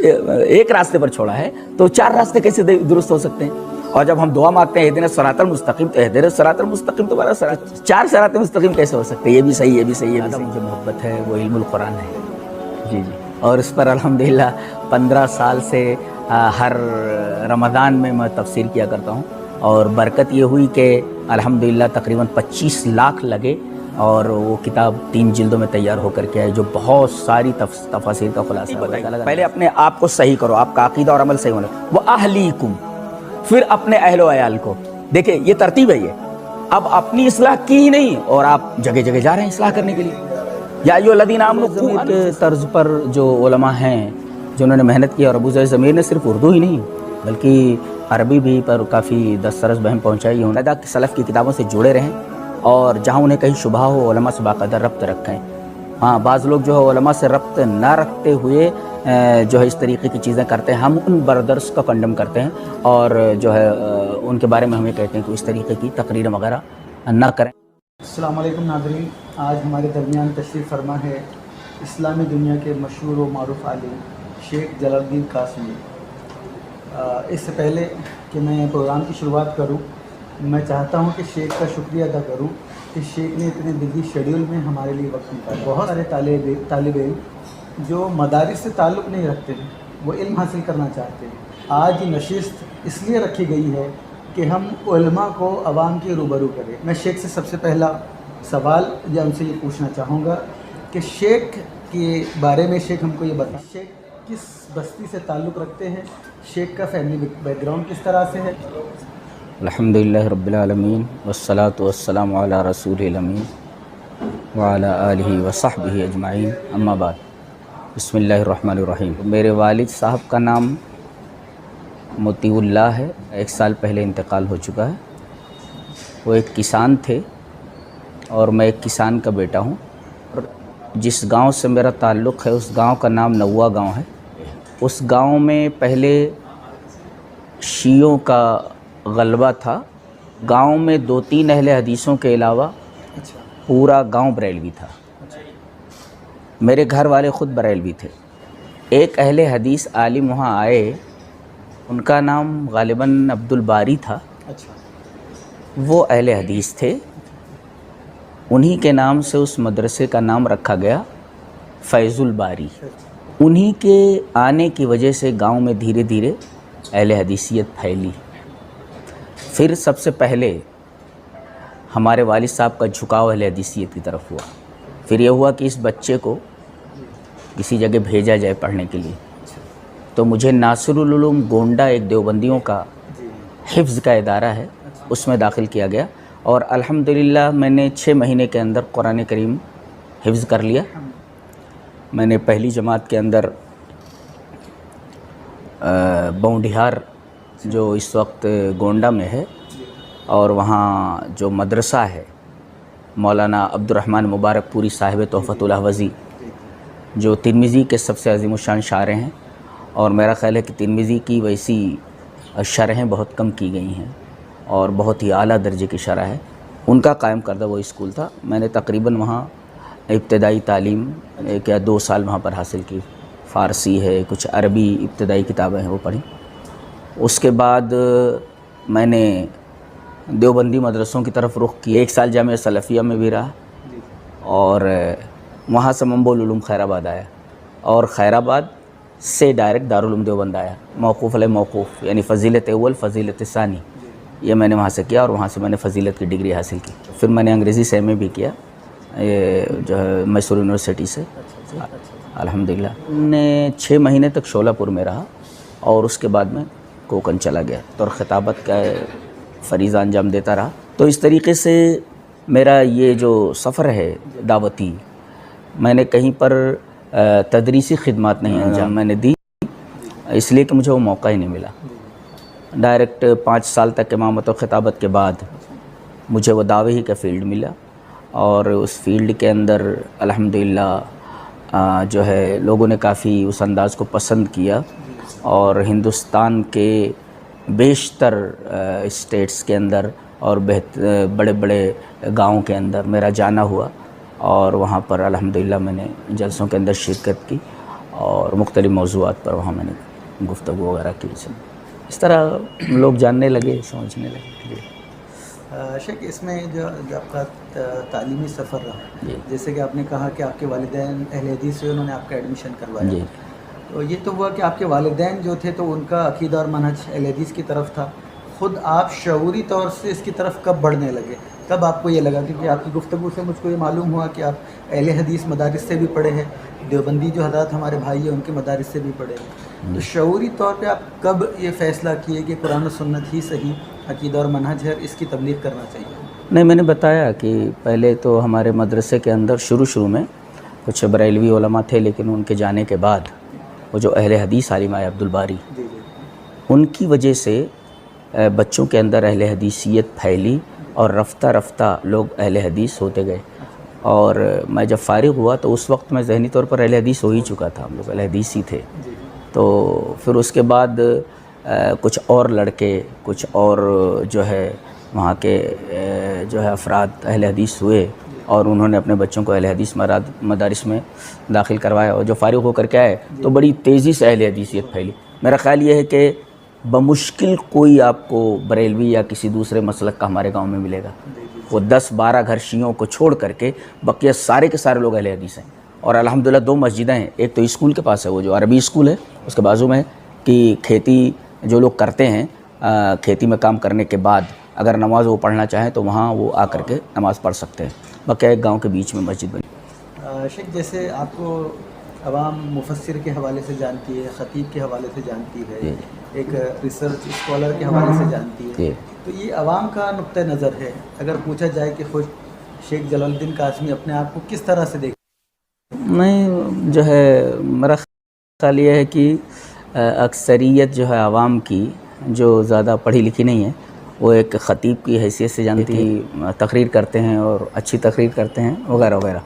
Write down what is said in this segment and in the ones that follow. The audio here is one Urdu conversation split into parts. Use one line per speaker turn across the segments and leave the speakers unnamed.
ایک راستے پر چھوڑا ہے تو چار راستے کیسے درست ہو سکتے ہیں؟ اور جب ہم دعا مانگتے ہیں اہدنا الصراط المستقیم، تو اہدنا الصراط المستقیم تو چار صراط مستقیم کیسے ہو سکتے ہیں؟ یہ بھی صحیح، یہ بھی صحیح، یہ بھی صحیح۔ جو محبت ہے وہ علم القرآن ہے، جی جی، اور اس پر الحمدللہ 15 سال سے ہر رمضان میں تفسیر کیا کرتا ہوں، اور برکت یہ ہوئی کہ الحمدللہ تقریباً 25 لاکھ لگے، اور وہ کتاب 3 جلدوں میں تیار ہو کر کے آئی، جو بہت ساری تفاسیر کا خلاصہ ہے۔ پہلے اپنے آپ کو صحیح کرو، آپ کا عقیدہ اور عمل صحیح ہونا، وہ اہلیکم، پھر اپنے اہل و عیال کو۔ دیکھیں یہ ترتیب ہے، یہ اب اپنی اصلاح کی ہی نہیں اور آپ جگہ جگہ جا رہے ہیں اصلاح کرنے کے لیے۔ یا ایھا الذین آمنوا کے طرز پر جو علماء ہیں جنہوں نے محنت کی، اور ابو زید ضمیر نے صرف اردو ہی نہیں بلکہ عربی بھی پر کافی دسترس بہم پہنچائی ہے، لہذا سلف کی کتابوں سے جڑے رہیں، اور جہاں انہیں کہیں شبہ ہو علماء سے باقاعدہ ربط رکھیں۔ ہاں بعض لوگ جو ہے علماء سے ربط نہ رکھتے ہوئے جو ہے اس طریقے کی چیزیں کرتے ہیں، ہم ان بردرس کا کنڈم کرتے ہیں، اور جو ہے ان کے بارے میں ہمیں کہتے ہیں کہ اس طریقے کی تقریر وغیرہ نہ کریں۔
السلام علیکم ناظرین، آج ہمارے درمیان تشریف فرما ہے اسلامی دنیا کے مشہور و معروف عالم شیخ جلال الدین قاسمی۔ اس سے پہلے کہ میں پروگرام کی شروعات کروں، میں چاہتا ہوں کہ شیخ کا شکریہ ادا کروں کہ شیخ نے اتنے بزی شیڈیول میں ہمارے لیے وقت نکالا۔ بہت سارے طالب علم جو مدارس سے تعلق نہیں رکھتے ہیں، وہ علم حاصل کرنا چاہتے ہیں۔ آج یہ نشست اس لیے رکھی گئی ہے کہ ہم علماء کو عوام کے روبرو کریں۔ میں شیخ سے سب سے پہلا سوال یا ان سے یہ پوچھنا چاہوں گا کہ شیخ کے بارے میں شیخ ہم کو یہ بتائیں، شیخ کس بستی سے تعلق رکھتے ہیں، شیخ کا فیملی بیک گراؤنڈ کس طرح سے ہے؟
الحمدللہ رب العالمین والصلاة والسلام علی رسول الامین وعلی آلہ وصحبہ اجمعین، اما بعد، بسم اللہ الرحمن الرحیم۔ میرے والد صاحب کا نام مطیع اللہ ہے، 1 سال پہلے انتقال ہو چکا ہے۔ وہ ایک کسان تھے اور میں ایک کسان کا بیٹا ہوں، اور جس گاؤں سے میرا تعلق ہے اس گاؤں کا نام نوا گاؤں ہے۔ اس گاؤں میں پہلے شیعوں کا غلبہ تھا، گاؤں میں 2-3 اہل حدیثوں کے علاوہ پورا گاؤں بریلوی تھا۔ میرے گھر والے خود بریلوی تھے۔ ایک اہل حدیث عالم وہاں آئے، ان کا نام غالباً عبد الباری تھا، وہ اہل حدیث تھے، انہی کے نام سے اس مدرسے کا نام رکھا گیا فیض الباری۔ انہی کے آنے کی وجہ سے گاؤں میں دھیرے دھیرے اہل حدیثیت پھیلی۔ پھر سب سے پہلے ہمارے والد صاحب کا جھکاؤ اہل حدیثیت کی طرف ہوا۔ پھر یہ ہوا کہ اس بچے کو کسی جگہ بھیجا جائے پڑھنے کے لیے، تو مجھے ناصر العلوم گونڈہ ایک دیوبندیوں کا حفظ کا ادارہ ہے، اس میں داخل کیا گیا، اور الحمدللہ میں نے 6 مہینے کے اندر قرآن کریم حفظ کر لیا۔ میں نے پہلی جماعت کے اندر بونڈیہار جو اس وقت گونڈہ میں ہے، اور وہاں جو مدرسہ ہے مولانا عبد الرحمن مبارک پوری صاحب تحفۃ الاحوذی، جو ترمذی کے سب سے عظیم الشان شارح ہیں، اور میرا خیال ہے کہ ترمذی کی ویسی شرحیں بہت کم کی گئی ہیں اور بہت ہی اعلیٰ درجے کی شرح ہے، ان کا قائم کردہ وہ اسکول تھا۔ میں نے تقریباً وہاں ابتدائی تعلیم 1 یا 2 سال وہاں پر حاصل کی، فارسی ہے، کچھ عربی ابتدائی کتابیں ہیں وہ پڑھی۔ اس کے بعد میں نے دیوبندی مدرسوں کی طرف رخ کیا، 1 سال جامعہ سلفیہ میں بھی رہا، اور وہاں سے منبع العلوم خیر آباد آیا، اور خیر آباد سے ڈائریکٹ دارالعلوم دیوبند آیا، موقوف علیہ موقوف، یعنی فضیلت اول فضیلت ثانی، یہ میں نے وہاں سے کیا، اور وہاں سے میں نے فضیلت کی ڈگری حاصل کی۔ پھر میں نے انگریزی سے ایم اے بھی کیا، یہ جو ہے میسور یونیورسٹی سے، الحمدللہ۔ میں 6 مہینے تک شولہ پور میں رہا، اور اس کے بعد میں کوکن چلا گیا اور خطابت کا فریضہ انجام دیتا رہا۔ تو اس طریقے سے میرا یہ جو سفر ہے دعوتی، میں نے کہیں پر تدریسی خدمات نہیں انجام میں نے دی، اس لیے کہ مجھے وہ موقع ہی نہیں ملا۔ ڈائریکٹ 5 سال تک امامت و خطابت کے بعد مجھے وہ دعوی ہی کا فیلڈ ملا، اور اس فیلڈ کے اندر الحمدللہ جو ہے لوگوں نے کافی اس انداز کو پسند کیا، اور ہندوستان کے بیشتر اسٹیٹس کے اندر اور بڑے بڑے گاؤں کے اندر میرا جانا ہوا، اور وہاں پر الحمدللہ میں نے جلسوں کے اندر شرکت کی، اور مختلف موضوعات پر وہاں میں نے گفتگو وغیرہ کی. اس طرح لوگ جاننے لگے, سمجھنے لگے.
شیخ اس میں جو آپ کا تعلیمی سفر رہا,
جی
جیسے کہ آپ نے کہا کہ آپ کے والدین اہل حدیث سے انہوں نے آپ کا ایڈمیشن کروایا,
جی
تو یہ تو ہوا کہ آپ کے والدین جو تھے تو ان کا عقیدہ اور منہج اہل حدیث کی طرف تھا. خود آپ شعوری طور سے اس کی طرف کب بڑھنے لگے, کب آپ کو یہ لگا؟ کیونکہ آپ کی گفتگو سے مجھ کو یہ معلوم ہوا کہ آپ اہل حدیث مدارس سے بھی پڑھے ہیں, دیوبندی جو حضرات ہمارے بھائی ہیں ان کے مدارس سے بھی پڑھے ہیں, تو شعوری طور پہ آپ کب یہ فیصلہ کیے کہ قرآن و سنت ہی صحیح عقیدہ اور منہج ہے, اس کی تبلیغ کرنا چاہیے؟
نہیں, میں نے بتایا کہ پہلے تو ہمارے مدرسے کے اندر شروع میں کچھ بریلوی علماء تھے, لیکن ان کے جانے کے بعد وہ جو اہل حدیث عالم عبد الباری,
جی جی
ان کی وجہ سے بچوں کے اندر اہل حدیثیت پھیلی اور رفتہ رفتہ لوگ اہل حدیث ہوتے گئے. اور میں جب فارغ ہوا تو اس وقت میں ذہنی طور پر اہل حدیث ہو ہی چکا تھا, ہم لوگ اہل حدیث ہی تھے. تو پھر اس کے بعد کچھ اور لڑکے, کچھ اور جو ہے وہاں کے جو ہے افراد اہل حدیث ہوئے, اور انہوں نے اپنے بچوں کو اہل حدیث مدارس میں داخل کروایا, اور جو فارغ ہو کر کے آئے تو بڑی تیزی سے اہل حدیثیت پھیلی. میرا خیال یہ ہے کہ بمشکل کوئی آپ کو بریلوی یا کسی دوسرے مسلک کا ہمارے گاؤں میں ملے گا. وہ 10-12 گھر شیعوں کو چھوڑ کر کے بقیہ سارے کے سارے لوگ اہل حدیث ہیں. اور الحمدللہ 2 مسجدیں ہیں, ایک تو اسکول کے پاس ہے, وہ جو عربی اسکول ہے اس کے بازو میں ہے, کہ کھیتی جو لوگ کرتے ہیں, کھیتی میں کام کرنے کے بعد اگر نماز وہ پڑھنا چاہیں تو وہاں وہ آ کر کے نماز پڑھ سکتے ہیں. بقیہ ایک گاؤں کے بیچ میں مسجد بنی.
شیخ جیسے آپ کو عوام مفسر کے حوالے سے جانتی ہے, خطیب کے حوالے سے جانتی ہے, ایک ریسرچ اسکالر کے حوالے سے جانتی ہے, تو یہ عوام کا نقطہ نظر ہے. اگر پوچھا جائے کہ خود شیخ جلال الدین قاسمی اپنے آپ کو کس طرح سے دیکھتے؟
نہیں, جو ہے میرا خیال یہ ہے کہ اکثریت جو ہے عوام کی جو زیادہ پڑھی لکھی نہیں ہے, وہ ایک خطیب کی حیثیت سے جانتی تقریر کرتے ہیں اور اچھی تقریر کرتے ہیں وغیرہ وغیرہ.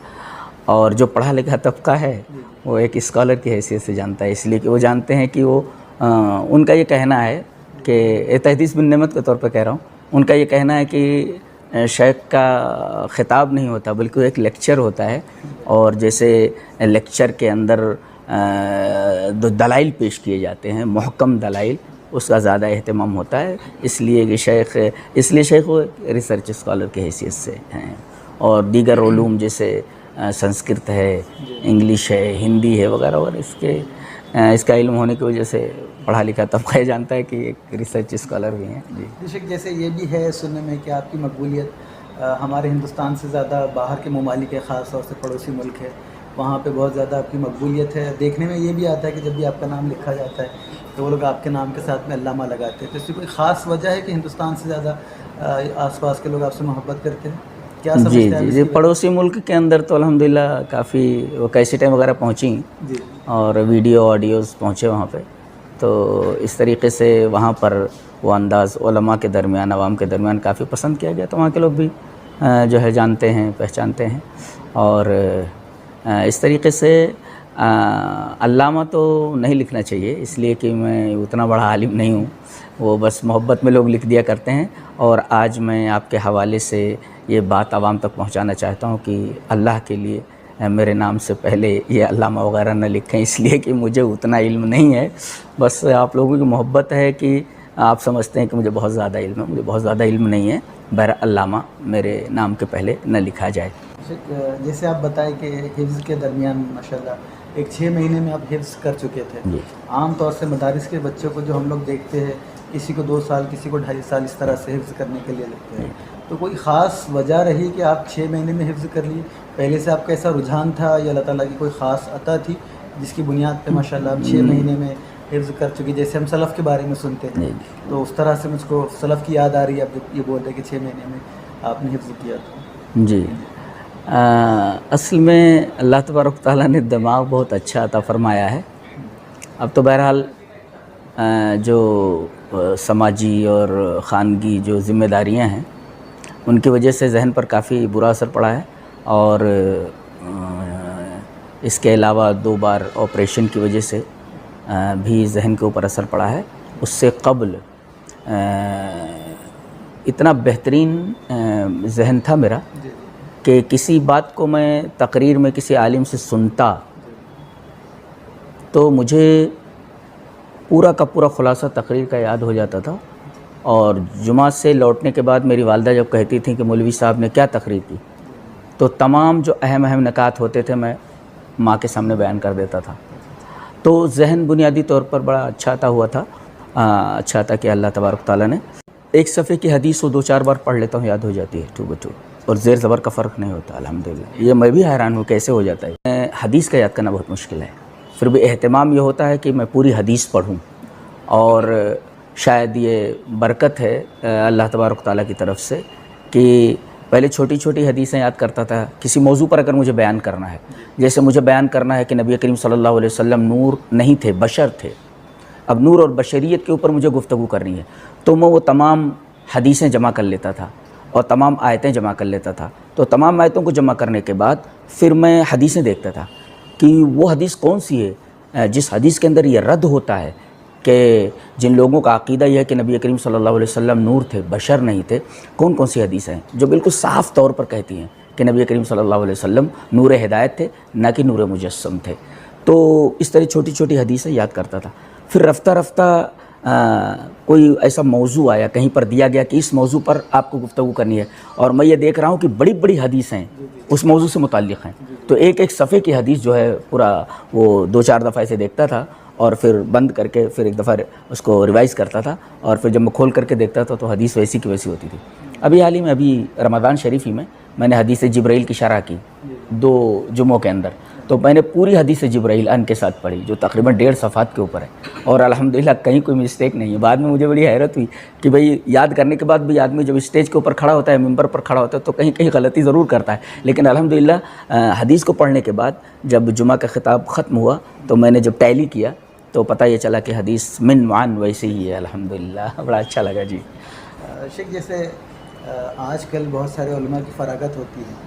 اور جو پڑھا لکھا طبقہ ہے وہ ایک اسکالر کی حیثیت سے جانتا ہے, اس لیے کہ وہ جانتے ہیں کہ وہ ان کا یہ کہنا ہے کہ تحدیث بن نعمت کے طور پہ کہہ رہا ہوں, ان کا یہ کہنا ہے کہ شیخ کا خطاب نہیں ہوتا بلکہ ایک لیکچر ہوتا ہے, اور جیسے لیکچر کے اندر دلائل پیش کیے جاتے ہیں, محکم دلائل, اس کا زیادہ اہتمام ہوتا ہے. اس لیے کہ شیخ وہ ریسرچ اسکالر کی حیثیت سے ہیں. اور دیگر علوم جیسے سنسکرت ہے, انگلش ہے, ہندی ہے وغیرہ وغیرہ, اس کا علم ہونے کی وجہ سے پڑھا لکھا طبقہ جانتا ہے کہ ایک ریسرچ اسکالر بھی ہیں. جی,
جیسے یہ بھی ہے سننے میں کہ آپ کی مقبولیت ہمارے ہندوستان سے زیادہ باہر کے ممالک ہے, خاص طور سے پڑوسی ملک ہے, وہاں پہ بہت زیادہ آپ کی مقبولیت ہے. دیکھنے میں یہ بھی آتا ہے کہ جب بھی آپ کا نام لکھا جاتا ہے تو وہ لوگ آپ کے نام کے ساتھ میں علامہ لگاتے ہیں. تو اس کی کوئی خاص وجہ ہے کہ ہندوستان سے زیادہ آس پاس کے لوگ آپ سے محبت کرتے ہیں؟ کیا سمجھتے ہیں؟
جی, پڑوسی ملک کے اندر تو الحمدللہ کافی وہ کیسٹیں وغیرہ پہنچیں, اور ویڈیو آڈیوز پہنچے وہاں پہ. تو اس طریقے سے وہاں پر وہ انداز علماء کے درمیان, عوام کے درمیان کافی پسند کیا گیا, تو وہاں کے لوگ بھی جو ہے جانتے ہیں, پہچانتے ہیں. اور اس طریقے سے علامہ تو نہیں لکھنا چاہیے, اس لیے کہ میں اتنا بڑا عالم نہیں ہوں, وہ بس محبت میں لوگ لکھ دیا کرتے ہیں. اور آج میں آپ کے حوالے سے یہ بات عوام تک پہنچانا چاہتا ہوں کہ اللہ کے لیے میرے نام سے پہلے یہ علامہ وغیرہ نہ لکھیں, اس لیے کہ مجھے اتنا علم نہیں ہے. بس آپ لوگوں کی محبت ہے کہ آپ سمجھتے ہیں کہ مجھے بہت زیادہ علم ہے, مجھے بہت زیادہ علم نہیں ہے. بہر علامہ میرے نام کے پہلے نہ لکھا جائے.
جیسے آپ بتائیں کہ حفظ کے درمیان ماشاءاللہ ایک 6 مہینے میں آپ حفظ کر چکے تھے.
جی,
عام طور سے مدارس کے بچوں کو جو ہم لوگ دیکھتے ہیں, کسی کو 2 سال, کسی کو 2.5 سال اس طرح سے حفظ کرنے کے لیے لگتے ہیں. تو کوئی خاص وجہ رہی کہ آپ 6 مہینے میں حفظ کر لی؟ پہلے سے آپ کا ایسا رجحان تھا یا اللہ تعالیٰ کی کوئی خاص عطا تھی جس کی بنیاد پہ ماشاءاللہ آپ 6 مہینے میں حفظ کر چکی؟ جیسے ہم سلف کے بارے میں سنتے ہیں تو اس طرح سے مجھ کو سلف کی یاد آ رہی ہے. اب یہ بول رہے کہ 6 مہینے میں آپ نے حفظ کیا تھا.
جی, اصل میں اللہ تبارک تعالیٰ نے دماغ بہت اچھا عطا فرمایا ہے. اب تو بہرحال جو سماجی اور خانگی جو ذمہ داریاں ہیں ان کی وجہ سے ذہن پر کافی برا اثر پڑا ہے, اور اس کے علاوہ 2 بار آپریشن کی وجہ سے بھی ذہن کے اوپر اثر پڑا ہے. اس سے قبل اتنا بہترین ذہن تھا میرا کہ کسی بات کو میں تقریر میں کسی عالم سے سنتا تو مجھے پورا کا پورا خلاصہ تقریر کا یاد ہو جاتا تھا، اور جمعہ سے لوٹنے کے بعد میری والدہ جب کہتی تھیں کہ مولوی صاحب نے کیا تقریر کی، تو تمام جو اہم نکات ہوتے تھے میں ماں کے سامنے بیان کر دیتا تھا. تو ذہن بنیادی طور پر بڑا اچھا تھا کہ اللہ تبارک تعالیٰ نے ایک صفحے کی حدیث کو 2-4 بار پڑھ لیتا ہوں، یاد ہو جاتی ہے ٹو بٹو، اور زیر زبر کا فرق نہیں ہوتا الحمدللہ. یہ میں بھی حیران ہوں کیسے ہو جاتا ہے. حدیث کا یاد کرنا بہت مشکل ہے، پھر بھی اہتمام یہ ہوتا ہے کہ میں پوری حدیث پڑھوں، اور شاید یہ برکت ہے اللہ تبارک تعالیٰ کی طرف سے کہ پہلے چھوٹی چھوٹی حدیثیں یاد کرتا تھا. کسی موضوع پر اگر مجھے بیان کرنا ہے، جیسے مجھے بیان کرنا ہے کہ نبی کریم صلی اللہ علیہ وسلم نور نہیں تھے، بشر تھے، اب نور اور بشریت کے اوپر مجھے گفتگو کرنی ہے، تو میں وہ تمام حدیثیں جمع کر لیتا تھا اور تمام آیتیں جمع کر لیتا تھا. تو تمام آیتوں کو جمع کرنے کے بعد پھر میں حدیثیں دیکھتا تھا کہ وہ حدیث کون سی ہے جس حدیث کے اندر یہ رد ہوتا ہے کہ جن لوگوں کا عقیدہ یہ ہے کہ نبی کریم صلی اللہ علیہ وسلم نور تھے، بشر نہیں تھے، کون سی حدیث ہیں جو بالکل صاف طور پر کہتی ہیں کہ نبی کریم صلی اللہ علیہ وسلم نور ہدایت تھے، نہ کہ نور مجسم تھے. تو اس طرح چھوٹی چھوٹی حدیثیں یاد کرتا تھا. پھر رفتہ رفتہ کوئی ایسا موضوع آیا، کہیں پر دیا گیا کہ اس موضوع پر آپ کو گفتگو کرنی ہے، اور میں یہ دیکھ رہا ہوں کہ بڑی بڑی حدیثیں اس موضوع سے متعلق ہیں. تو ایک صفحے کی حدیث جو ہے پورا وہ 2-4 دفعہ ایسے دیکھتا تھا، اور پھر بند کر کے پھر ایک دفعہ اس کو ریوائز کرتا تھا، اور پھر جب میں کھول کر کے دیکھتا تھا تو حدیث ویسی کی ویسی ہوتی تھی. ابھی حال ہی میں رمضان شریف ہی میں نے حدیث جبرائیل کی شرح کی 2 جمعوں کے اندر. تو میں نے پوری حدیث جبرائیل ان کے ساتھ پڑھی جو تقریباً 1.5 صفحات کے اوپر ہے، اور الحمدللہ کہیں کوئی مسٹیک نہیں ہے. بعد میں مجھے بڑی حیرت ہوئی کہ بھئی یاد کرنے کے بعد بھی آدمی جب اسٹیج کے اوپر کھڑا ہوتا ہے، ممبر پر کھڑا ہوتا ہے، تو کہیں کہیں غلطی ضرور کرتا ہے. لیکن الحمدللہ حدیث کو پڑھنے کے بعد جب جمعہ کا خطاب ختم ہوا تو میں نے جب ٹیلی کیا تو پتہ یہ چلا کہ حدیث من معن ویسے ہی ہے. الحمدللہ بڑا اچھا لگا. جی
شیخ، جیسے آج کل بہت سارے علماء کی فراغت ہوتی ہے،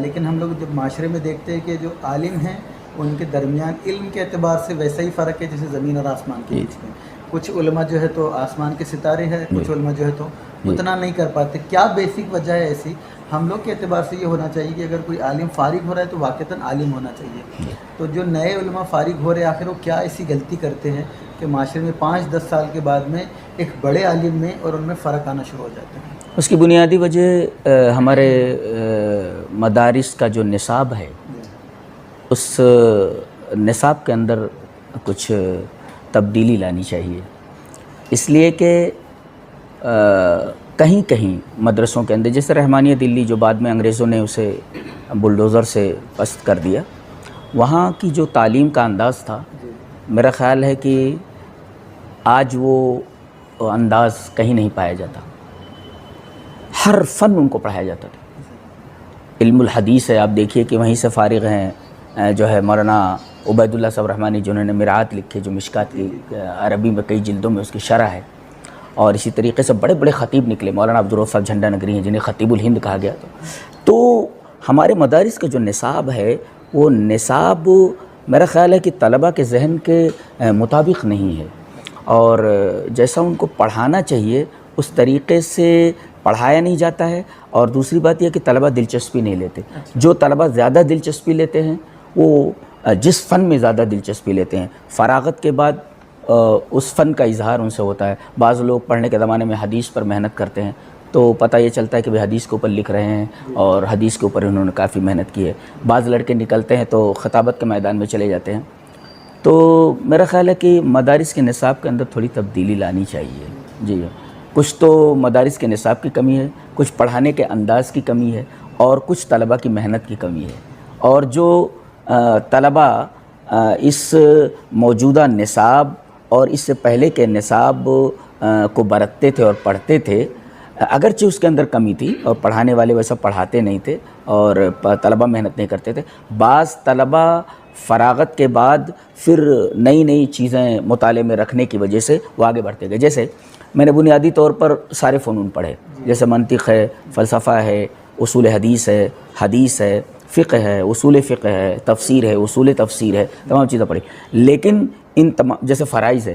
لیکن ہم لوگ جب معاشرے میں دیکھتے ہیں کہ جو عالم ہیں ان کے درمیان علم کے اعتبار سے ویسا ہی فرق ہے جیسے زمین اور آسمان کے بیچ میں. کچھ علماء جو ہے تو آسمان کے ستارے ہیں، کچھ علماء جو ہے تو اتنا نہیں کر پاتے. کیا بیسک وجہ ہے ایسی؟ ہم لوگ کے اعتبار سے یہ ہونا چاہیے کہ اگر کوئی عالم فارغ ہو رہا ہے تو واقعتاً عالم ہونا چاہیے. تو جو نئے علماء فارغ ہو رہے ہیں آخر وہ کیا ایسی غلطی کرتے ہیں کہ معاشرے میں 5-10 سال کے بعد میں ایک بڑے عالم میں اور ان میں فرق آنا شروع ہو جاتا ہے؟
اس کی بنیادی وجہ ہمارے مدارس کا جو نصاب ہے، اس نصاب کے اندر کچھ تبدیلی لانی چاہیے. اس لیے کہ کہیں کہیں مدرسوں کے اندر، جیسے رحمانیہ دلی جو بعد میں انگریزوں نے اسے بلڈوزر سے پست کر دیا، وہاں کی جو تعلیم کا انداز تھا، میرا خیال ہے کہ آج وہ انداز کہیں نہیں پایا جاتا. ہر فن ان کو پڑھایا جاتا تھا. علم الحدیث ہے، آپ دیکھیے کہ وہیں سے فارغ ہیں جو ہے مولانا عبید اللہ صاحب رحمانی، جنہوں نے مرآت لکھے، جو مشکات کی عربی میں کئی جلدوں میں اس کی شرح ہے. اور اسی طریقے سے بڑے بڑے خطیب نکلے، مولانا عبدالرؤف صاحب جھنڈا نگری ہیں جنہیں خطیب الہند کہا گیا. تو ہمارے مدارس کا جو نصاب ہے، وہ نصاب میرا خیال ہے کہ طلبہ کے ذہن کے مطابق نہیں ہے، اور جیسا ان کو پڑھانا چاہیے اس طریقے سے پڑھایا نہیں جاتا ہے. اور دوسری بات یہ کہ طلبہ دلچسپی نہیں لیتے. جو طلبہ زیادہ دلچسپی لیتے ہیں وہ جس فن میں زیادہ دلچسپی لیتے ہیں، فراغت کے بعد اس فن کا اظہار ان سے ہوتا ہے. بعض لوگ پڑھنے کے زمانے میں حدیث پر محنت کرتے ہیں تو پتہ یہ چلتا ہے کہ بھئی حدیث کے اوپر لکھ رہے ہیں اور حدیث کے اوپر انہوں نے کافی محنت کی ہے. بعض لڑکے نکلتے ہیں تو خطابت کے میدان میں چلے جاتے ہیں. تو میرا خیال ہے کہ مدارس کے نصاب کے اندر تھوڑی تبدیلی لانی چاہیے. جی، کچھ تو مدارس کے نصاب کی کمی ہے، کچھ پڑھانے کے انداز کی کمی ہے، اور کچھ طلبہ کی محنت کی کمی ہے. اور جو طلبہ اس موجودہ نصاب اور اس سے پہلے کے نصاب کو برتتے تھے اور پڑھتے تھے، اگرچہ اس کے اندر کمی تھی اور پڑھانے والے ویسا پڑھاتے نہیں تھے اور طلبہ محنت نہیں کرتے تھے. بعض طلبہ فراغت کے بعد پھر نئی نئی چیزیں مطالعے میں رکھنے کی وجہ سے وہ آگے بڑھتے گئے. جیسے میں نے بنیادی طور پر سارے فنون پڑھے، جیسے منطق ہے، فلسفہ ہے، اصول حدیث ہے، فقہ ہے، اصول فقہ ہے، تفسیر ہے، اصول تفسیر ہے، تمام چیزیں پڑھی. لیکن ان تمام، جیسے فرائض ہے،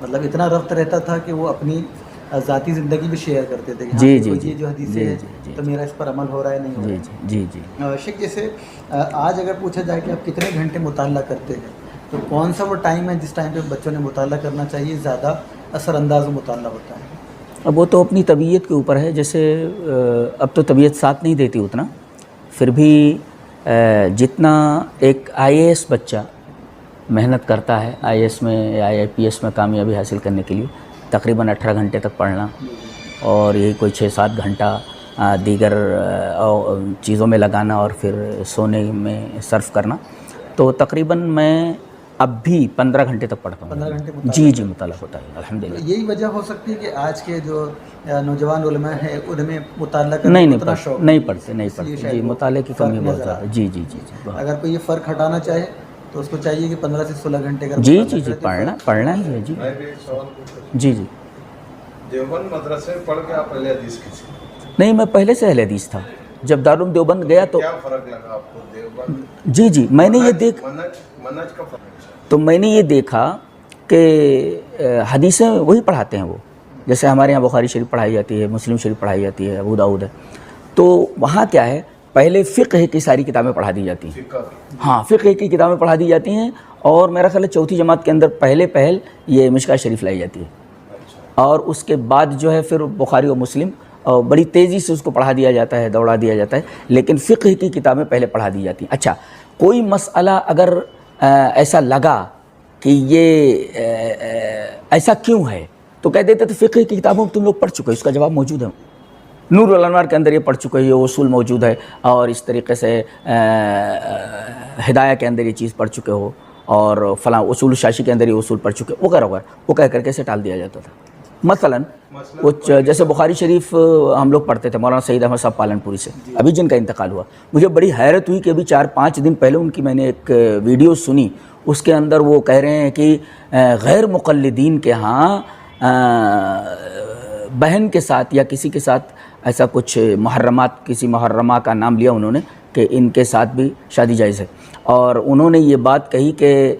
مطلب اتنا ربط رہتا تھا کہ وہ اپنی ذاتی زندگی بھی شیئر کرتے تھے کہ
جی
ہاں
جی
یہ جو حدیثیں ہیں تو میرا اس پر عمل ہو رہا ہے نہیں ہو
جی
رہا ہے.
جی جی جی
شیخ جیسے آج اگر پوچھا جائے کہ آپ کتنے گھنٹے مطالعہ کرتے ہیں تو کون سا وہ ٹائم ہے جس ٹائم پہ بچوں نے مطالعہ کرنا چاہیے زیادہ اثر انداز مطالعہ ہوتا ہے؟
اب وہ تو اپنی طبیعت کے اوپر ہے. جیسے اب تو طبیعت ساتھ نہیں دیتی اتنا، پھر بھی جتنا ایک IAS بچہ محنت کرتا ہے IAS میں یا IPS میں کامیابی حاصل کرنے کے لیے، تقریباً 18 گھنٹے تک پڑھنا اور یہی کوئی 6-7 گھنٹہ دیگر چیزوں میں لگانا اور پھر سونے میں صرف کرنا، تو تقریباً میں اب بھی 15 گھنٹے تک پڑھتا ہوں.
15 گھنٹے مطالعہ؟
جی جی مطالعہ ہوتا ہے الحمدللہ.
یہی وجہ ہو سکتی ہے کہ آج کے جو نوجوان علماء ہیں ان میں مطالعہ کرنے
نہیں
کا
نہیں
اتنا
پڑھتے
شوق
نہیں پڑھتے نہیں
اس لیے
پڑھتے
شاید
جی،
وہ
مطالعے کی
فرق
کمی بہت
نظر
زیادہ.
آتا ہے.
جی جی جی جی بہت.
اگر کوئی یہ فرق ہٹانا چاہے تو اس کو چاہیے کہ 15 سے 16 گھنٹے کا
جی جی جی پڑھنا ہی ہے. جی
میں بھی ایک سوال پوچھوں.
جی جی
دیوبند مدرسے میں پڑھ کے آپ اہل حدیث کی تھی،
نہیں، میں پہلے سے اہل حدیث تھا. جب دارالعلوم دیوبند گیا تو
کیا فرق لگا آپ کو دیوبند؟
جی جی میں نے یہ دیکھ
منہج کا فرق ہے.
تو میں نے یہ دیکھا کہ حدیثیں وہی پڑھاتے ہیں وہ، جیسے ہمارے یہاں بخاری شریف پڑھائی جاتی ہے، مسلم شریف پڑھائی جاتی ہے، ابو داؤد ہے. تو وہاں کیا ہے، پہلے فقہ کی ساری کتابیں پڑھا دی جاتی ہیں.
فقہ
ہاں فقہ کی کتابیں پڑھا دی جاتی ہیں، اور میرا خیال ہے چوتھی جماعت کے اندر پہل یہ مشکوٰۃ شریف لائی جاتی ہے، اور اس کے بعد جو ہے پھر بخاری و مسلم اور بڑی تیزی سے اس کو پڑھا دیا جاتا ہے، دوڑا دیا جاتا ہے، لیکن فقہ کی کتابیں پہلے پڑھا دی جاتی ہیں. اچھا کوئی مسئلہ اگر ایسا لگا کہ یہ ایسا کیوں ہے تو کہہ دیتے تو فقہ کی کتابوں میں تم لوگ پڑھ چکے، اس کا جواب موجود ہے. نور الانوار کے اندر یہ پڑھ چکے، یہ اصول موجود ہے، اور اس طریقے سے ہدایہ کے اندر یہ چیز پڑھ چکے ہو، اور فلاں اصول شاشی کے اندر یہ اصول پڑھ چکے وغیرہ وغیرہ، وہ کہہ کر کے اسے ٹال دیا جاتا تھا. مثلاً جیسے بخاری شریف ہم لوگ پڑھتے تھے مولانا سعید احمد صاحب پالن پوری سے، ابھی جن کا انتقال ہوا. مجھے بڑی حیرت ہوئی کہ ابھی 4-5 دن پہلے ان کی میں نے ایک ویڈیو سنی، اس کے اندر وہ کہہ رہے ہیں کہ غیر مقلدین کے ہاں بہن کے ساتھ یا کسی کے ساتھ ایسا کچھ محرمات، کسی محرمہ کا نام لیا انہوں نے کہ ان کے ساتھ بھی شادی جائز ہے. اور انہوں نے یہ بات کہی کہ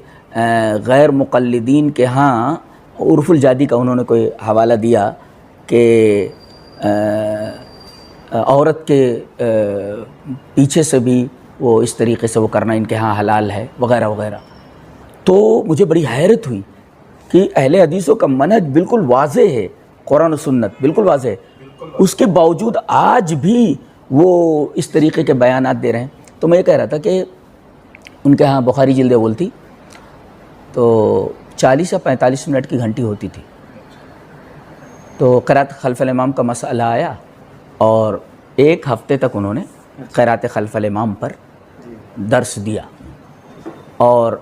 غیر مقلدین کے ہاں عرف الجادی کا انہوں نے کوئی حوالہ دیا کہ عورت کے پیچھے سے بھی وہ اس طریقے سے وہ کرنا ان کے ہاں حلال ہے وغیرہ وغیرہ. تو مجھے بڑی حیرت ہوئی کہ اہل حدیثوں کا منہج بالکل واضح ہے، قرآن و سنت بالکل واضح ہے، اس کے باوجود آج بھی وہ اس طریقے کے بیانات دے رہے ہیں. تو میں یہ کہہ رہا تھا کہ ان کے ہاں بخاری جلد اول تھی تو 40 یا 45 منٹ کی گھنٹی ہوتی تھی. تو قرات خلف الامام کا مسئلہ آیا اور 1 ہفتے تک انہوں نے قرات خلف الامام پر درس دیا، اور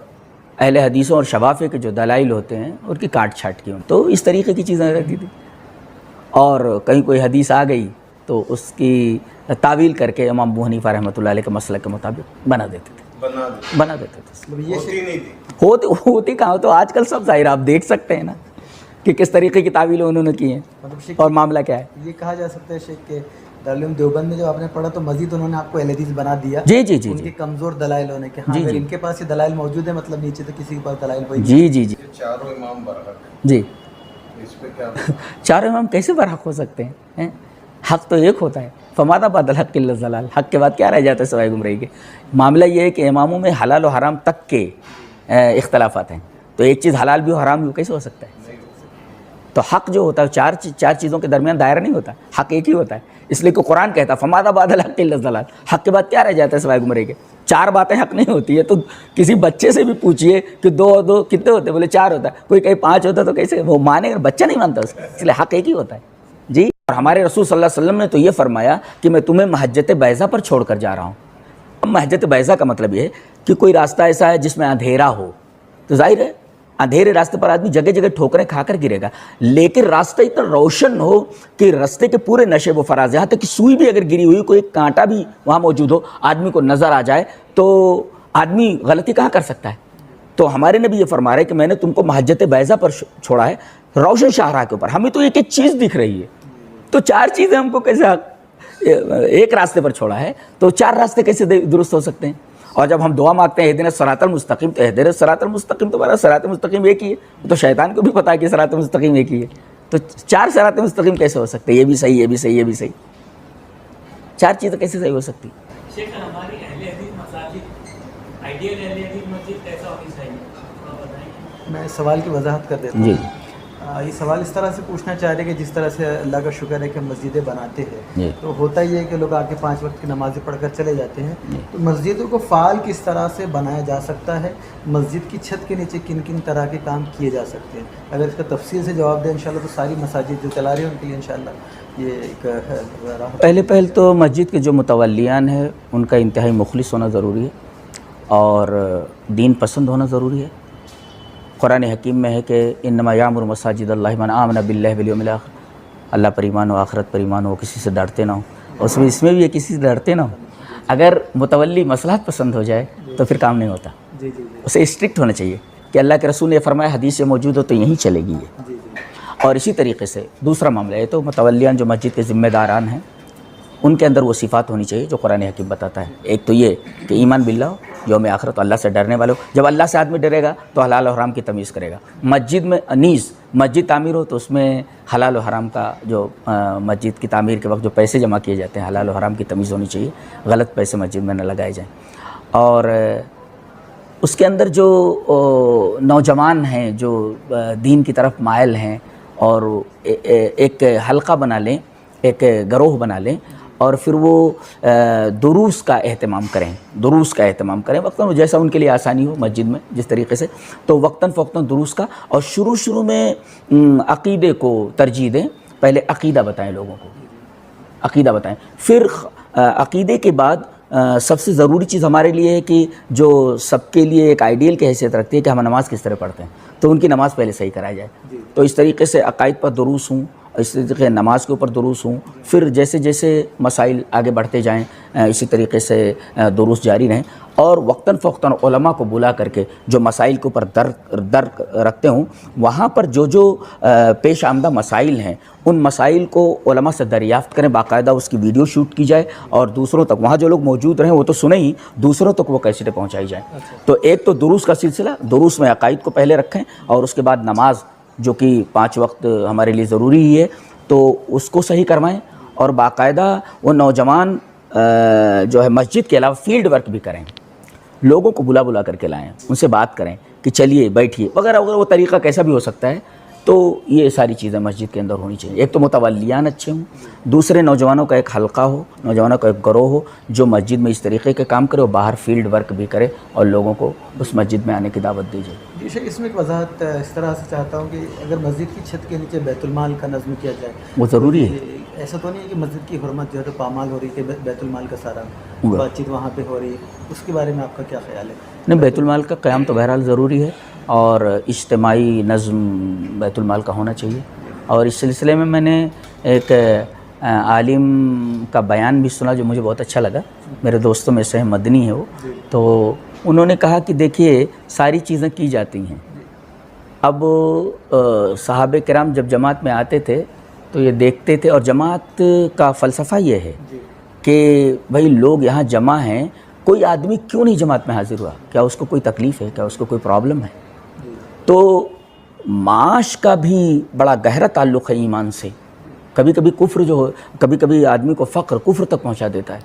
اہل حدیثوں اور شوافے کے جو دلائل ہوتے ہیں ان کی کاٹ چھاٹ کی. تو اس طریقے کی چیزیں رہتی تھی، اور کہیں کوئی حدیث آ گئی تو اس کی تعویل کر کے امام ابو حنیفہ رحمۃ اللہ علیہ کے مسئلہ کے مطابق بنا دیتے تھے.
ہوتی نہیں تھی.
ہوتی کہاں. تو آج کل سب ظاہر آپ دیکھ سکتے ہیں نا کہ کس طریقے کی تعویلیں انہوں نے کی ہیں اور معاملہ کیا ہے.
یہ کہا جا سکتا ہے شیخ کہ دارالعلوم دیوبند میں جب آپ نے پڑھا تو مزید انہوں نے آپ کو اہل حدیث بنا دیا.
جی جی جی
ان کے کمزور دلائل ہونے کے، ہاں اگر ان کے پاس یہ دلائل موجود ہے مطلب نیچے تو کسی کے پاس دلائل کوئی نہیں.
جی جی جی
چاروں امام برحق،
جی
اس پہ کیا
چاروں امام کیسے برحق ہو سکتے ہیں؟ حق تو ایک ہوتا ہے. فماذا بعد الحق الا الضلال، حق کے بعد کیا رہ جاتا ہے سوائے گمراہی کے. معاملہ یہ ہے کہ اماموں میں حلال و حرام تک کے اختلافات ہیں، تو ایک چیز حلال بھی ہو حرام بھی ہو کیسے ہو سکتا ہے؟ تو حق جو ہوتا ہے چار چیزوں کے درمیان دائرہ نہیں ہوتا، حق ایک ہی ہوتا ہے. اس لیے کہ قرآن کہتا ہے فماذا بعد الحق الا الضلال، حق کے بعد کیا رہ جاتا ہے سوائے گمراہی کے. 4 باتیں حق نہیں ہوتی ہے. تو کسی بچے سے بھی پوچھئے کہ 2 اور 2 کتنے ہوتے ہیں، بولے 4 ہوتا ہے. کوئی کہیں 5 ہوتا تو کیسے وہ مانے گا؟ بچہ نہیں مانتا اس کو. اس لیے حق ایک ہی ہوتا ہے. جی اور ہمارے رسول صلی اللہ علیہ وسلم نے تو یہ فرمایا کہ میں تمہیں مہجت بیضا پر چھوڑ کر جا رہا ہوں. مہجت بیضا کا مطلب یہ ہے کہ کوئی راستہ ایسا ہے جس میں اندھیرا ہو، تو ظاہر ہے اندھیرے راستے پر آدمی جگہ جگہ ٹھوکریں کھا کر گرے گا، لیکن راستہ اتنا روشن ہو کہ راستے کے پورے نشیب و فراز، یہاں تک کہ سوئی بھی اگر گری ہوئی، کوئی کانٹا بھی وہاں موجود ہو، آدمی کو نظر آ جائے تو آدمی غلطی کہاں کر سکتا ہے. تو ہمارے نبی یہ فرما رہے کہ میں نے تم کو مہجت بیضا پر چھوڑا ہے، روشن شاہراہ کے اوپر. ہمیں تو ایک ایک چیز دکھ رہی ہے، تو 4 چیزیں ہم کو کیسے ایک راستے پر چھوڑا ہے، تو 4 راستے کیسے درست ہو سکتے ہیں؟ اور جب ہم دعا مانگتے ہیں اہدنا الصراط المستقیم، تو اہدنا الصراط المستقیم تو ہمارا صراط مستقیم ایک ہی ہے، تو شیطان کو بھی پتہ ہے کہ صراط مستقیم ایک ہی ہے، تو 4 صراط مستقیم کیسے ہو سکتے؟ یہ بھی صحیح، یہ بھی صحیح، یہ بھی صحیح، 4 چیزیں کیسے صحیح ہو سکتی؟
شیخ ہماری اہل حدیث مساجد، آئیڈیل اہل حدیث مسجد کیسا ہونی چاہیے، تھوڑا بتائیں۔
میں سوال کی وضاحت کر دیتا ہوں۔
جی
یہ سوال اس طرح سے پوچھنا چاہ رہے کہ جس طرح سے اللہ کا شکر ہے کہ مسجدیں بناتے ہیں،
جی
تو ہوتا ہی ہے کہ لوگ آ کے 5 وقت کی نمازیں پڑھ کر چلے جاتے ہیں، تو مسجدوں کو فعال کس طرح سے بنایا جا سکتا ہے؟ مسجد کی چھت کے نیچے کن کن طرح کے کام کیے جا سکتے ہیں؟ اگر اس کا تفصیل سے جواب دیں انشاءاللہ تو ساری مساجد جو چلا رہے ہیں ان کے لیے انشاءاللہ یہ ایک
پہلے تو مسجد کے جو متولیان ہیں ان کا انتہائی مخلص ہونا ضروری ہے اور دین پسند ہونا ضروری ہے۔ قرآن حکیم میں ہے کہ انما یعمر مساجد اللہ من آمن باللہ والیوم الآخر، اللہ پر ایمان ہو، آخرت پر ایمان ہو، کسی سے ڈرتے نہ ہو، اور اس میں بھی یہ کسی سے ڈرتے نہ ہو۔ اگر متولی مصلحت پسند ہو جائے تو پھر کام نہیں ہوتا، اسے اسٹرکٹ ہونا چاہیے کہ اللہ کے رسول نے فرمایا حدیث سے موجود ہو تو یہیں چلے گی یہ۔ اور اسی طریقے سے دوسرا معاملہ ہے تو متولیان جو مسجد کے ذمہ داران ہیں ان کے اندر وہ صفات ہونی چاہیے جو قرآن حکیم بتاتا ہے۔ ایک تو یہ کہ ایمان باللہ ہو، یوم آخرت، تو اللہ سے ڈرنے والے ہو۔ جب اللہ سے آدمی ڈرے گا تو حلال و حرام کی تمیز کرے گا۔ مسجد میں نیز مسجد تعمیر ہو تو اس میں حلال و حرام کا جو مسجد کی تعمیر کے وقت جو پیسے جمع کیے جاتے ہیں حلال و حرام کی تمیز ہونی چاہیے، غلط پیسے مسجد میں نہ لگائے جائیں۔ اور اس کے اندر جو نوجوان ہیں جو دین کی طرف مائل ہیں اور ایک حلقہ بنا لیں، ایک گروہ بنا لیں اور پھر وہ دروس کا اہتمام کریں وقتاً جیسا ان کے لیے آسانی ہو مسجد میں جس طریقے سے، تو وقتاً فوقتاً دروس کا، اور شروع میں عقیدے کو ترجیح دیں۔ پہلے عقیدہ بتائیں لوگوں کو، عقیدہ بتائیں، پھر عقیدے کے بعد سب سے ضروری چیز ہمارے لیے ہے کہ جو سب کے لیے ایک آئیڈیل کی حیثیت رکھتی ہے کہ ہم نماز کس طرح پڑھتے ہیں، تو ان کی نماز پہلے صحیح کرائی جائے۔ تو اس طریقے سے عقائد پر دروس ہوں، اس طریقے نماز کے اوپر دروس ہوں، پھر جیسے جیسے مسائل آگے بڑھتے جائیں اسی طریقے سے دروس جاری رہیں، اور وقتاً فوقتاً علماء کو بلا کر کے جو مسائل کے اوپر درک رکھتے ہوں، وہاں پر جو پیش آمدہ مسائل ہیں ان مسائل کو علماء سے دریافت کریں، باقاعدہ اس کی ویڈیو شوٹ کی جائے اور دوسروں تک، وہاں جو لوگ موجود رہیں وہ تو سنیں ہی، دوسروں تک وہ کیسٹیں پہنچائی جائیں۔ تو ایک تو دروس کا سلسلہ، دروس میں عقائد کو پہلے رکھیں، اور اس کے بعد نماز جو کہ 5 وقت ہمارے لیے ضروری ہی ہے تو اس کو صحیح کروائیں، اور باقاعدہ وہ نوجوان جو ہے مسجد کے علاوہ فیلڈ ورک بھی کریں، لوگوں کو بلا کر کے لائیں، ان سے بات کریں کہ چلیے بیٹھیے وغیرہ وغیرہ، وہ طریقہ کیسا بھی ہو سکتا ہے۔ تو یہ ساری چیزیں مسجد کے اندر ہونی چاہیے۔ ایک تو متولیان اچھے ہوں، دوسرے نوجوانوں کا ایک حلقہ ہو، نوجوانوں کا ایک گروہ ہو جو مسجد میں اس طریقے کے کام کرے اور باہر فیلڈ ورک بھی کرے اور لوگوں کو اس مسجد میں آنے کی دعوت دی جائے۔
جی شیخ، اس میں ایک وضاحت اس طرح سے چاہتا ہوں کہ اگر مسجد کی چھت کے نیچے بیت المال کا نظم کیا جائے،
وہ ضروری ہے۔
ایسا تو نہیں ہے کہ مسجد کی حرمت جو ہے تو پامال ہو رہی ہے کہ بیت المال کا سارا بات چیت وہاں پہ ہو رہی ہے، اس کے بارے میں آپ کا کیا خیال ہے؟
نہیں، بیت المال کا قیام تو بہرحال ضروری ہے اور اجتماعی نظم بیت المال کا ہونا چاہیے۔ اور اس سلسلے میں نے ایک عالم کا بیان بھی سنا جو مجھے بہت اچھا لگا، میرے دوستوں میں سے مدنی ہے وہ، تو انہوں نے کہا کہ دیکھیے ساری چیزیں کی جاتی ہیں، اب صحابہ کرام جب جماعت میں آتے تھے تو یہ دیکھتے تھے، اور جماعت کا فلسفہ یہ ہے کہ بھائی لوگ یہاں جمع ہیں، کوئی آدمی کیوں نہیں جماعت میں حاضر ہوا؟ کیا اس کو کوئی تکلیف ہے؟ کیا اس کو کوئی پرابلم ہے؟ تو معاش کا بھی بڑا گہرا تعلق ہے ایمان سے۔ کبھی کبھی کفر جو ہو، کبھی کبھی آدمی کو فقر کفر تک پہنچا دیتا ہے،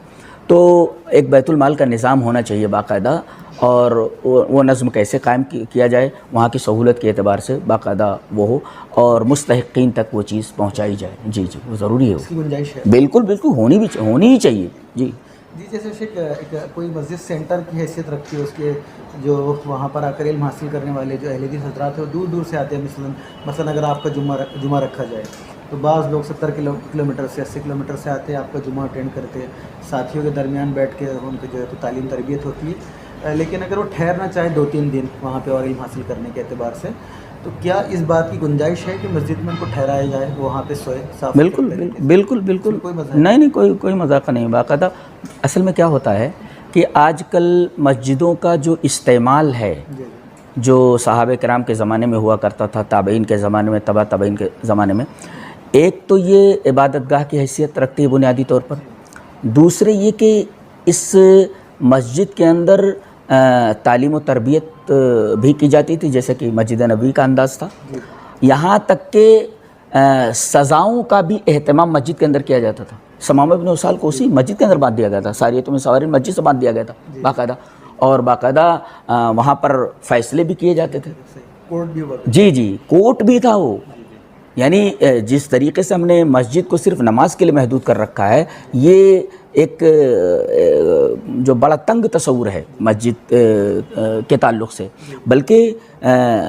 تو ایک بیت المال کا نظام ہونا چاہیے باقاعدہ، اور وہ نظم کیسے قائم کیا جائے، وہاں کی سہولت کے اعتبار سے باقاعدہ وہ ہو اور مستحقین تک وہ چیز پہنچائی جائے۔ جی وہ ضروری ہے،
اس کی گنجائش ہے؟
بالکل ہونی ہی چاہیے۔ جی
جیسے شیخ ایک کوئی مسجد سینٹر کی حیثیت رکھتی ہے، اس کے جو وہاں پر آ کر علم حاصل کرنے والے جو اہل حدیث حضرات ہیں وہ دور دور سے آتے ہیں۔ مثلا اگر آپ کا جمعہ رکھا جائے تو بعض لوگ 70 کلومیٹر سے 80 کلومیٹر سے آتے ہیں، آپ کا جمعہ اٹینڈ کرتے ہیں، ساتھیوں کے درمیان بیٹھ کے ان کی جو ہے تو تعلیم تربیت ہوتی ہے۔ لیکن اگر وہ ٹھہرنا چاہے 2-3 دن وہاں پہ اور علم حاصل کرنے کے اعتبار سے، تو کیا اس بات کی گنجائش ہے کہ مسجد میں ان کو ٹھہرایا جائے، وہاں پہ سوئے؟
بالکل نہیں کوئی مذاق نہیں، باقاعدہ اصل میں کیا ہوتا ہے کہ آج کل مسجدوں کا جو استعمال ہے، جو صحابہ کرام کے زمانے میں ہوا کرتا تھا، تابعین کے زمانے میں، تبع تابعین کے زمانے میں، ایک تو یہ عبادت گاہ کی حیثیت رکھتی ہے بنیادی طور پر، دوسرے یہ کہ اس مسجد کے اندر تعلیم و تربیت بھی کی جاتی تھی، جیسے کہ مسجد نبوی کا انداز تھا، یہاں تک کہ سزاؤں کا بھی اہتمام مسجد کے اندر کیا جاتا تھا۔ ثمامہ بن اسال کو اسی مسجد کے اندر باندھ دیا گیا تھا، ساریۃ میں سوارین مسجد سے باندھ دیا گیا تھا باقاعدہ، اور باقاعدہ وہاں پر فیصلے بھی کیے جاتے تھے۔
کورٹ بھی ہوا،
جی کورٹ بھی تھا وہ، یعنی جس طریقے سے ہم نے مسجد کو صرف نماز کے لیے محدود کر رکھا ہے، یہ ایک جو بڑا تنگ تصور ہے مسجد کے تعلق سے، بلکہ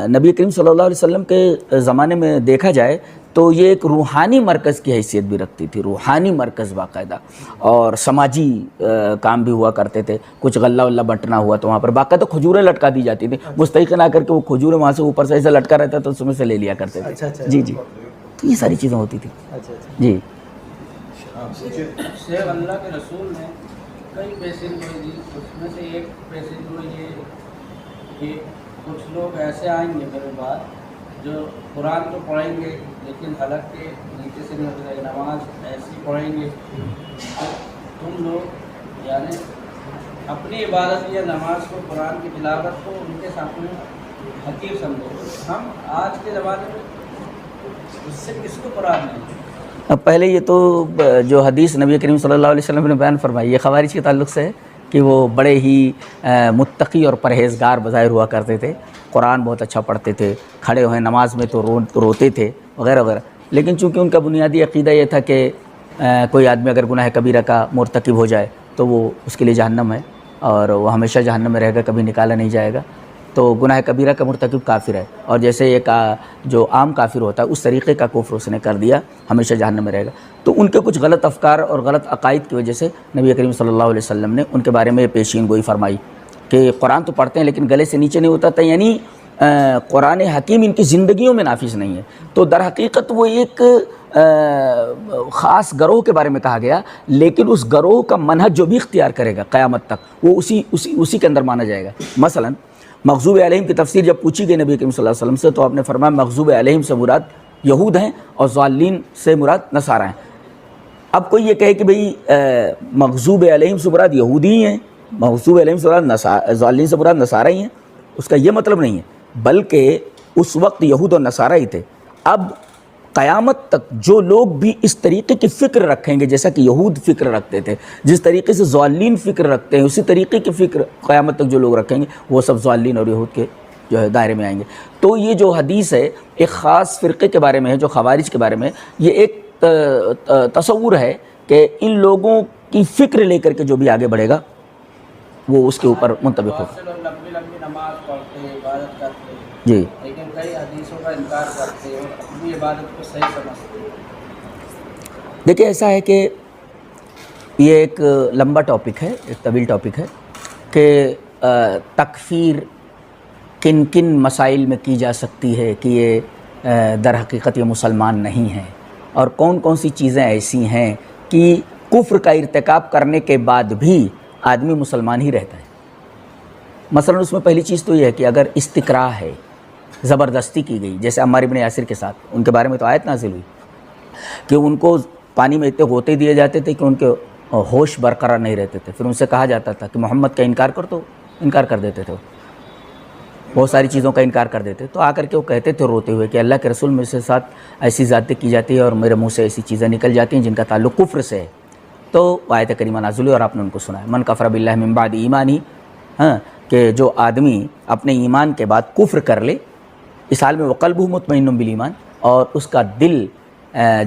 نبی کریم صلی اللہ علیہ وسلم کے زمانے میں دیکھا جائے تو یہ ایک روحانی مرکز کی حیثیت بھی رکھتی تھی، روحانی مرکز باقاعدہ، اور سماجی کام بھی ہوا کرتے تھے۔ کچھ غلہ ولہ بنٹنا ہوا تو وہاں پر باقاعدہ کھجوریں لٹکا دی جاتی تھیں، مستحقن آ کر کے وہ کھجوریں وہاں سے اوپر سے ایسا لٹکا رہتا تھا، اس میں سے لے لیا کرتے تھے۔ جی تو یہ ساری چیزیں ہوتی تھیں۔ جی
شیخ، اللہ کے رسول نے کئی پیشن گوئی دی، اس میں سے ایک پیشن گوئی یہ کہ کچھ لوگ ایسے آئیں گے میرے بعد جو قرآن تو پڑھیں گے لیکن حلق کے نیچے سے نہیں اترے، نماز ایسی پڑھیں گے تو تم لوگ یعنی اپنی عبادت یا نماز کو، قرآن کی تلاوت کو ان کے سامنے حقیر سمجھو۔ ہم آج کے زمانے میں اس سے کس کو قرآن نہیں؟
اب پہلے یہ تو جو حدیث نبی کریم صلی اللہ علیہ وسلم نے بیان فرمائی، یہ خوارج کے تعلق سے ہے کہ وہ بڑے ہی متقی اور پرہیزگار بظاہر ہوا کرتے تھے، قرآن بہت اچھا پڑھتے تھے، کھڑے ہوئے نماز میں تو روتے تھے وغیرہ وغیرہ، لیکن چونکہ ان کا بنیادی عقیدہ یہ تھا کہ کوئی آدمی اگر گناہ کبیرہ کا مرتکب ہو جائے تو وہ اس کے لیے جہنم ہے اور وہ ہمیشہ جہنم میں رہے گا، کبھی نکالا نہیں جائے گا، تو گناہ کبیرہ کا مرتکب کافر ہے، اور جیسے ایک جو عام کافر ہوتا ہے اس طریقے کا کفر اس نے کر دیا، ہمیشہ جہنم میں رہے گا۔ تو ان کے کچھ غلط افکار اور غلط عقائد کی وجہ سے نبی کریم صلی اللہ علیہ وسلم نے ان کے بارے میں پیشین گوئی فرمائی کہ قرآن تو پڑھتے ہیں لیکن گلے سے نیچے نہیں اترتا، یعنی قرآن حکیم ان کی زندگیوں میں نافذ نہیں ہے۔ تو در حقیقت وہ ایک خاص گروہ کے بارے میں کہا گیا، لیکن اس گروہ کا منہج جو بھی اختیار کرے گا قیامت تک وہ اسی کے اندر مانا جائے گا۔ مثلا مغضوب علیہم کی تفسیر جب پوچھی گئی نبی کریم صلی اللہ علیہ وسلم سے تو آپ نے فرمایا مغضوب علیہم سے مراد یہود ہیں اور ضالین سے مراد نصارہ ہیں۔ اب کوئی یہ کہے کہ بھئی مغضوب علیہم سے مراد یہودی ہی ہیں، مغضوب علیہم سے مراد ضالین سے مراد نصارہ ہی ہیں، اس کا یہ مطلب نہیں ہے، بلکہ اس وقت یہود اور نصارہ ہی تھے۔ اب قیامت تک جو لوگ بھی اس طریقے کی فکر رکھیں گے، جیسا کہ یہود فکر رکھتے تھے، جس طریقے سے ضالین فکر رکھتے ہیں، اسی طریقے کی فکر قیامت تک جو لوگ رکھیں گے وہ سب ضالین اور یہود کے جو ہے دائرے میں آئیں گے۔ تو یہ جو حدیث ہے ایک خاص فرقے کے بارے میں ہے، جو خوارج کے بارے میں، یہ ایک تصور ہے کہ ان لوگوں کی فکر لے کر کے جو بھی آگے بڑھے گا وہ اس کے اوپر منطبق ہوگا۔
لمبی لمبی نماز پڑھتے ہیں، عبادت کرتے ہیں،
جی
لیکن کئی حدیثوں کا انکار کرتے ہیں اور اپنی عبادت کو صحیح سمجھتے ہیں۔
دیکھیں ایسا ہے کہ یہ ایک لمبا ٹاپک ہے، ایک طویل ٹاپک ہے کہ تکفیر کن کن مسائل میں کی جا سکتی ہے کہ یہ در حقیقت یہ مسلمان نہیں ہیں، اور کون کون سی چیزیں ایسی ہیں کہ کفر کا ارتکاب کرنے کے بعد بھی آدمی مسلمان ہی رہتا ہے۔ مثلا اس میں پہلی چیز تو یہ ہے کہ اگر استقراء ہے، زبردستی کی گئی، جیسے عمار ابن یاسر کے ساتھ، ان کے بارے میں تو آیت نازل ہوئی کہ ان کو پانی میں اتنے غوطے دیے جاتے تھے کہ ان کے ہوش برقرار نہیں رہتے تھے، پھر ان سے کہا جاتا تھا کہ محمد کا انکار کر، تو انکار کر دیتے تھے، بہت ساری چیزوں کا انکار کر دیتے، تو آ کر کے وہ کہتے تھے روتے ہوئے کہ اللہ کے رسول میرے سے ساتھ ایسی ذاتیں کی جاتی ہے اور میرے منہ سے ایسی چیزیں نکل جاتی ہیں جن کا تعلق کفر سے ہے۔ تو آیت کریمہ نازل ہوئی اور آپ نے ان کو سنایا، من کفر باللہ من بعد ایمانی، کہ جو آدمی اپنے ایمان کے بعد کفر کر لے، اس حال میں وقلبہ مطمئن بالایمان، اور اس کا دل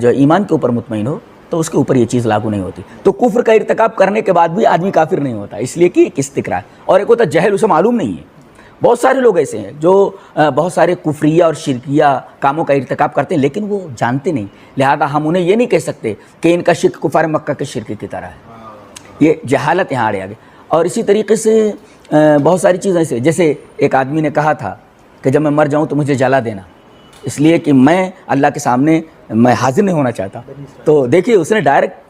جو ایمان کے اوپر مطمئن ہو تو اس کے اوپر یہ چیز لاگو نہیں ہوتی۔ تو کفر کا ارتکاب کرنے کے بعد بھی آدمی کافر نہیں ہوتا، اس لیے کہ ایک استقراء ہے، اور ایک ہوتا جہل، اسے معلوم نہیں ہے۔ بہت سارے لوگ ایسے ہیں جو بہت سارے کفریہ اور شرکیہ کاموں کا ارتکاب کرتے ہیں لیکن وہ جانتے نہیں، لہذا ہم انہیں یہ نہیں کہہ سکتے کہ ان کا شرک کفار مکہ کے شرک کی طرح ہے، یہ جہالت یہاں آڑے آگے۔ اور اسی طریقے سے بہت ساری چیزیں ایسے، جیسے ایک آدمی نے کہا تھا کہ جب میں مر جاؤں تو مجھے جلا دینا، اس لیے کہ میں اللہ کے سامنے میں حاضر نہیں ہونا چاہتا۔ تو دیکھیے اس نے ڈائریکٹ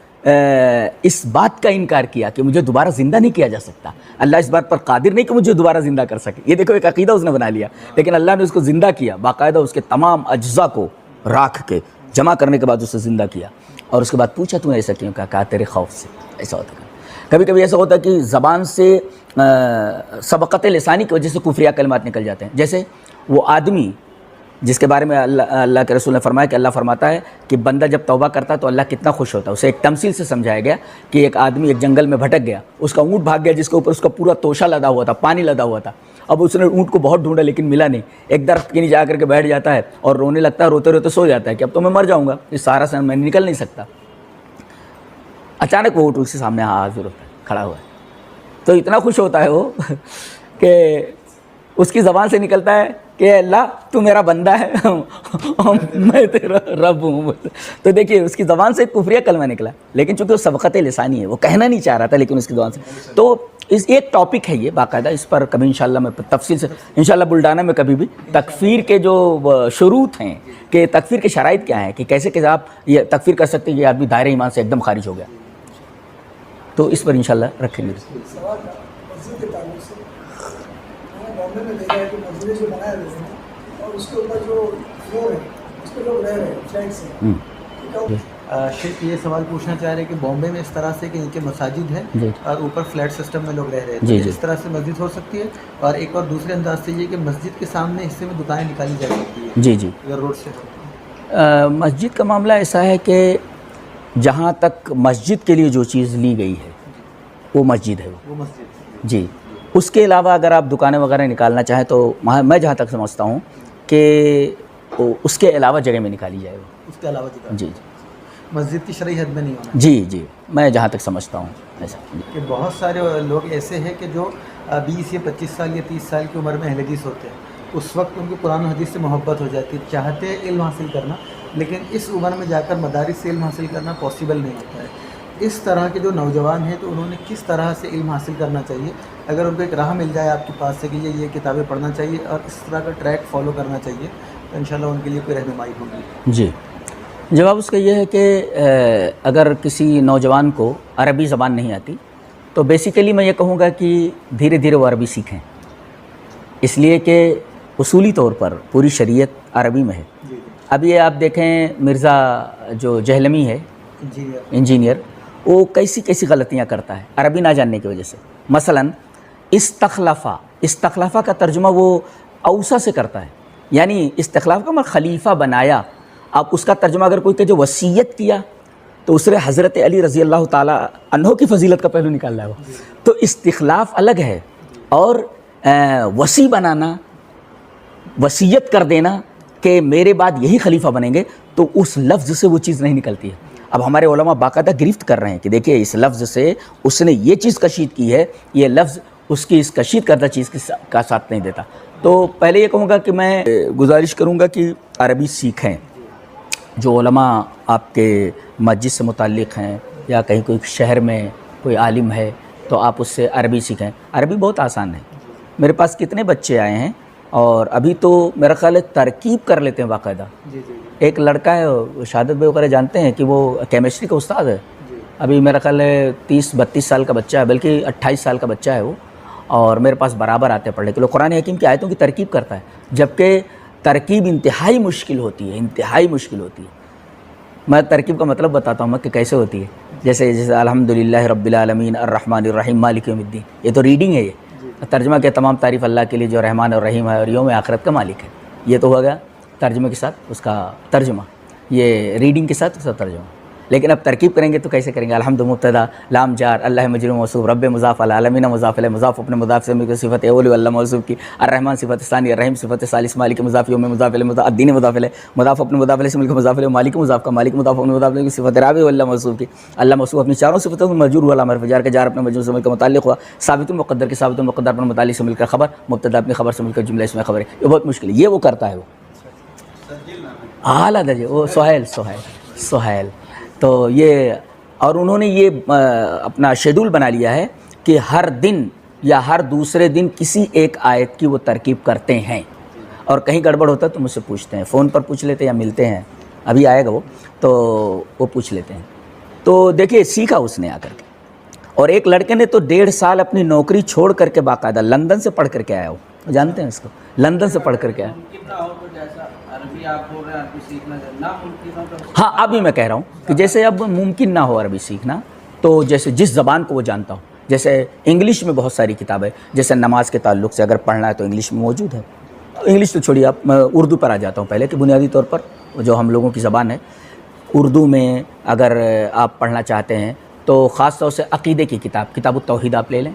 اس بات کا انکار کیا کہ مجھے دوبارہ زندہ نہیں کیا جا سکتا، اللہ اس بات پر قادر نہیں کہ مجھے دوبارہ زندہ کر سکے۔ یہ دیکھو ایک عقیدہ اس نے بنا لیا، لیکن اللہ نے اس کو زندہ کیا، باقاعدہ اس کے تمام اجزاء کو راکھ کے جمع کرنے کے بعد اسے زندہ کیا، اور اس کے بعد پوچھا تو نے ایسا کیوں کہا تیرے خوف سے ایسا ہوتا ہے۔ کبھی کبھی ایسا ہوتا ہے کہ زبان سے سبقت لسانی کی وجہ سے کفریہ کلمات نکل جاتے ہیں. جیسے وہ آدمی جس کے بارے میں اللہ کے رسول نے فرمایا کہ اللہ فرماتا ہے کہ بندہ جب توبہ کرتا ہے تو اللہ کتنا خوش ہوتا ہے. اسے ایک تمثیل سے سمجھایا گیا کہ ایک آدمی ایک جنگل میں بھٹک گیا, اس کا اونٹ بھاگ گیا جس کے اوپر اس کا پورا توشہ لدا ہوا تھا, پانی لدا ہوا تھا. اب اس نے اونٹ کو بہت ڈھونڈا لیکن ملا نہیں. ایک درخت کے نیچے جا کر کے بیٹھ جاتا ہے اور رونے لگتا ہے, روتے روتے سو جاتا ہے کہ اب تو میں مر جاؤں گا, اس سہارا سے میں نکل نہیں سکتا. اچانک وہ اونٹ اس کے سامنے حاضر ہوتا ہے, کھڑا ہوا ہے. تو اتنا خوش ہوتا ہے وہ کہ اس کی زبان سے نکلتا ہے کہ اللہ تو میرا بندہ ہے میں تیرا رب ہوں. تو دیکھیے اس کی زبان سے کفریہ کلمہ نکلا, لیکن چونکہ وہ سبقت لسانی ہے, وہ کہنا نہیں چاہ رہا تھا لیکن اس کی زبان سے. تو اس ایک ٹاپک ہے یہ باقاعدہ, اس پر کبھی انشاءاللہ میں تفصیل سے انشاءاللہ بلڈانہ میں کبھی بھی تکفیر کے جو شروط ہیں کہ تکفیر کے شرائط کیا ہیں کہ کیسے کہ آپ یہ تکفیر کر سکتے ہیں کہ یہ آدمی دائرہ ایمان سے ایک دم خارج ہو گیا, تو اس پر انشاءاللہ رکھیں گے.
سوال مسجد کے تعلق سے بامبے میں دیکھا ہے کہ مسجدیں جو بنایا گئے ہیں اور اس کے اوپر جو فلور ہے اس پہ لوگ رہ رہے ہیں فلیٹ سے.
شیخ یہ سوال پوچھنا چاہ رہے ہیں کہ بامبے میں اس طرح سے کہ نیچے مساجد ہے
جی.
اور اوپر فلیٹ سسٹم میں لوگ رہ رہے ہیں,
جی
تو
جی.
اس طرح سے مسجد ہو سکتی ہے. اور ایک اور دوسرے انداز سے یہ کہ مسجد کے سامنے حصے میں دکانیں نکالی جا سکتی ہے
جی جی.
اگر روڈ سے ہو.
مسجد کا معاملہ ایسا ہے کہ جہاں تک مسجد کے لیے جو چیز لی گئی ہے وہ مسجد ہے
وہ مسجد
جی. اس کے علاوہ اگر آپ دکانیں وغیرہ نکالنا چاہیں تو میں جہاں تک سمجھتا ہوں کہ اس کے علاوہ جگہ میں نکالی جائے وہ.
اس کے علاوہ دکان
جی جی
مسجد کی شرعی حد میں نہیں ہونا.
جی جی, میں جہاں تک سمجھتا ہوں ایسا.
کہ بہت سارے لوگ ایسے ہیں کہ جو 20 یا 25 سال یا 30 سال کی عمر میں اہل حدیث ہوتے ہیں, اس وقت ان کی قرآن و حدیث سے محبت ہو جاتی ہے, چاہتے ہیں علم حاصل کرنا, لیکن اس عمر میں جا کر مدارس سے علم حاصل کرنا پاسبل نہیں ہوتا ہے. اس طرح کے جو نوجوان ہیں تو انہوں نے کس طرح سے علم حاصل کرنا چاہیے, اگر ان کو ایک راہ مل جائے آپ کے پاس سے کہ یہ کتابیں پڑھنا چاہیے اور اس طرح کا ٹریک فالو کرنا چاہیے, تو انشاءاللہ ان کے لیے کوئی رہنمائی ہوگی.
جی, جواب اس کا یہ ہے کہ اگر کسی نوجوان کو عربی زبان نہیں آتی تو بیسیکلی میں یہ کہوں گا کہ دھیرے دھیرے وہ عربی سیکھیں, اس لیے کہ اصولی طور پر پوری شریعت عربی میں ہے. اب یہ آپ دیکھیں مرزا جو جہلمی ہے انجینئر, وہ کیسی کیسی غلطیاں کرتا ہے عربی نہ جاننے کی وجہ سے. مثلا استخلافہ کا ترجمہ وہ اوسا سے کرتا ہے, یعنی استخلاف کا مطلب خلیفہ بنایا. اب اس کا ترجمہ اگر کوئی کہ جو وصیت کیا تو اس نے حضرت علی رضی اللہ تعالیٰ عنہ کی فضیلت کا پہلو نکال رہا ہے وہ. تو استخلاف الگ ہے, اور وصی بنانا, وصیت کر دینا کہ میرے بعد یہی خلیفہ بنیں گے, تو اس لفظ سے وہ چیز نہیں نکلتی ہے. اب ہمارے علماء باقاعدہ گرفت کر رہے ہیں کہ دیکھیے اس لفظ سے اس نے یہ چیز کشید کی ہے, یہ لفظ اس کی اس کشید کردہ چیز کا ساتھ نہیں دیتا. تو پہلے یہ کہوں گا کہ میں گزارش کروں گا کہ عربی سیکھیں. جو علماء آپ کے مسجد سے متعلق ہیں یا کہیں کوئی شہر میں کوئی عالم ہے تو آپ اس سے عربی سیکھیں. عربی بہت آسان ہے. میرے پاس کتنے بچے آئے ہیں اور ابھی تو میرا خیال ہے ترکیب کر لیتے ہیں باقاعدہ. ایک لڑکا ہے شہادت بھائی وغیرہ جانتے ہیں کہ وہ کیمسٹری کا استاد ہے, ابھی میرا خیال ہے 30-32 سال کا بچہ ہے, بلکہ 28 سال کا بچہ ہے وہ, اور میرے پاس برابر آتے ہیں پڑھنے کے لیے. قرآن حکیم کی آیتوں کی ترکیب کرتا ہے, جبکہ ترکیب انتہائی مشکل ہوتی ہے, انتہائی مشکل ہوتی ہے. میں ترکیب کا مطلب بتاتا ہوں میں کہ کیسے ہوتی ہے. جیسے الحمدللہ رب العالمین الرحمن الرحیم مالک یوم الدین, یہ تو ریڈنگ ہے. یہ ترجمہ کے تمام تعریف اللہ کے لیے جو رحمان اور رحیم ہے اور یوم آخرت کا مالک ہے. یہ تو ہو گیا ترجمے کے ساتھ اس کا ترجمہ, یہ ریڈنگ کے ساتھ اس کا ترجمہ. لیکن اب ترکیب کریں گے تو کیسے کریں گے؟ الحمد مبتدا, لام جار, اللہ مجرور موصوف, رب مضاف, العالمین مضاف الیہ, مضاف اپنے مضاف سے مل صفت اول اللہ موصوف کی, الرحمن صفت ثانی, الرحیم صفت ثالث, مالک مضاف, یوم مضاف الیہ, الدین مضاف الیہ, مضاف اپنے مضاف الیہ سے مل مضاف الیہ, مالک مضاف کا, مالک مضاف اپنے مضاف الیہ کی صفت رابع اللہ موصوف کی. اللہ موصوف اپنی چاروں صفتوں میں مجرور ہوا, امر جار کے جار اپنے مجرور سے مل کر متعلق ہوا, ثابت المقدر کے ثابت المقدر پر متعلق سے مل کر خبر, مبتدا اپنی خبر سے مل کر جملہ اس میں خبر ہے. یہ بہت مشکل ہے, یہ وہ کرتا ہے وہ اعلیٰ درجے, وہ سہیل. تو یہ اور انہوں نے یہ اپنا شیڈول بنا لیا ہے کہ ہر دن یا ہر دوسرے دن کسی ایک آیت کی وہ ترکیب کرتے ہیں, اور کہیں گڑبڑ ہوتا ہے تو مجھ سے پوچھتے ہیں, فون پر پوچھ لیتے ہیں یا ملتے ہیں, ابھی آئے گا وہ تو وہ پوچھ لیتے ہیں. تو دیکھیے سیکھا اس نے آ کر کے. اور ایک لڑکے نے تو 1.5 سال اپنی نوکری چھوڑ کر کے باقاعدہ لندن سے پڑھ کر کے آیا. وہ جانتے ہیں اس کو, لندن سے پڑھ کر کے آیا. ہاں ابھی میں کہہ رہا ہوں کہ جیسے اب ممکن نہ ہو عربی سیکھنا, تو جیسے جس زبان کو وہ جانتا ہوں، جیسے انگلش میں بہت ساری کتابیں، جیسے نماز کے تعلق سے اگر پڑھنا ہے تو انگلش میں موجود ہے. انگلش تو چھوڑیے، آپ میں اردو پر آ جاتا ہوں پہلے کہ بنیادی طور پر جو ہم لوگوں کی زبان ہے، اردو میں اگر آپ پڑھنا چاہتے ہیں تو خاص طور سے عقیدے کی کتاب التوحید آپ لے لیں،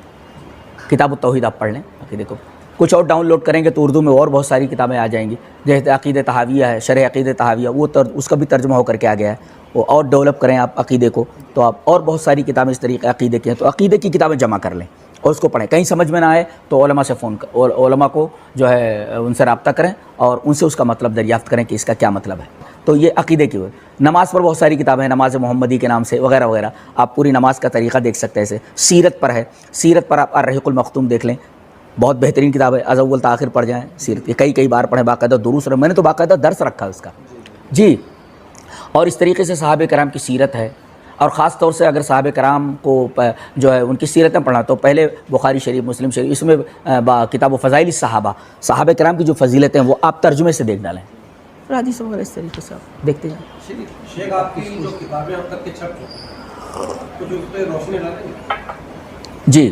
کتاب التوحید آپ پڑھ لیں عقیدے کو. کچھ اور ڈاؤن لوڈ کریں گے تو اردو میں اور بہت ساری کتابیں آ جائیں گی، جیسے عقیدہ طحاویہ ہے، شرح عقیدہ طحاویہ، وہ اس کا بھی ترجمہ ہو کر کے آ گیا ہے. وہ اور ڈیولپ کریں آپ عقیدے کو تو آپ اور بہت ساری کتابیں اس طریقے عقیدے کی ہیں، تو عقیدے کی کتابیں جمع کر لیں اور اس کو پڑھیں. کہیں سمجھ میں نہ آئے تو علماء سے علماء کو جو ہے ان سے رابطہ کریں اور ان سے اس کا مطلب دریافت کریں کہ اس کا کیا مطلب ہے. تو یہ عقیدے کی. نماز پر بہت ساری کتابیں ہیں، نماز محمدی کے نام سے وغیرہ وغیرہ. آپ پوری نماز کا طریقہ دیکھ سکتے ہیں. ایسے سیرت پر ہے، سیرت پر آپ الرحیق المختوم دیکھ لیں، بہت بہترین کتاب ہے. از اول تا آخر پڑھ جائیں سیرت کی، کئی بار پڑھیں، باقاعدہ دروس. میں نے تو باقاعدہ درس رکھا اس کا جی. اور اس طریقے سے صحابہ کرام کی سیرت ہے، اور خاص طور سے اگر صحابہ کرام کو جو ہے ان کی سیرتیں پڑھنا تو پہلے بخاری شریف، مسلم شریف، اس میں کتاب و فضائل صحابہ کرام کی جو فضیلتیں ہیں وہ آپ ترجمے سے دیکھ ڈالیں. حدیث وغیرہ اس طریقے سے آپ دیکھتے جائیں.
شیخ آپ کی جو کتابیں اب تک کے چھپ چکی کچھ اس پہ روشنی ڈالیں.
جی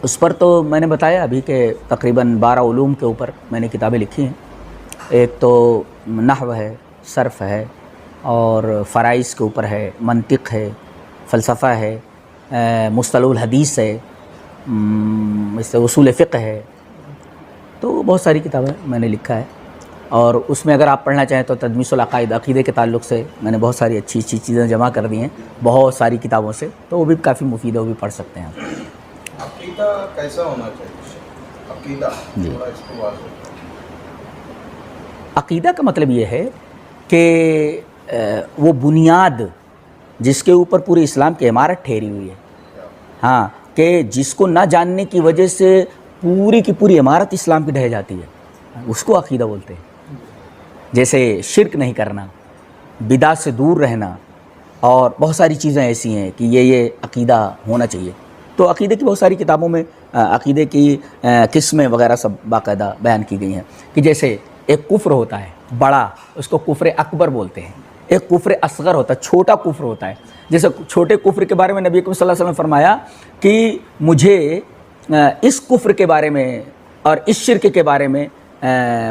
اس پر تو میں نے بتایا ابھی کہ تقریباً 12 علوم کے اوپر میں نے کتابیں لکھی ہیں. ایک تو نحو ہے، صرف ہے، اور فرائض کے اوپر ہے، منطق ہے، فلسفہ ہے، مصطلح الحدیث ہے، اس سے اصول فقہ ہے. تو بہت ساری کتابیں میں نے لکھا ہے. اور اس میں اگر آپ پڑھنا چاہیں تو تدمیس العقائد، عقیدے کے تعلق سے میں نے بہت ساری اچھی چیزیں جمع کر دی ہیں بہت ساری کتابوں سے، تو وہ بھی کافی مفید ہے، وہ بھی پڑھ سکتے ہیں.
عقیدہ کیسا ہونا چاہیے؟ عقیدہ
جی.
تھوڑا اس کو واضح.
عقیدہ کا مطلب یہ ہے کہ وہ بنیاد جس کے اوپر پوری اسلام کی عمارت ٹھہری ہوئی ہے. ہاں، کہ جس کو نہ جاننے کی وجہ سے پوری کی پوری عمارت اسلام کی ڈھہ جاتی ہے، اس کو عقیدہ بولتے ہیں. جیسے شرک نہیں کرنا، بدعت سے دور رہنا، اور بہت ساری چیزیں ایسی ہیں کہ یہ عقیدہ ہونا چاہیے. تو عقیدے کی بہت ساری کتابوں میں عقیدے کی قسمیں وغیرہ سب باقاعدہ بیان کی گئی ہیں. کہ جیسے ایک کفر ہوتا ہے بڑا، اس کو کفر اکبر بولتے ہیں. ایک کفر اصغر ہوتا ہے، چھوٹا کفر ہوتا ہے. جیسے چھوٹے کفر کے بارے میں نبی اکرم صلی اللہ علیہ وسلم نے فرمایا کہ مجھے اس کفر کے بارے میں اور اس شرک کے بارے میں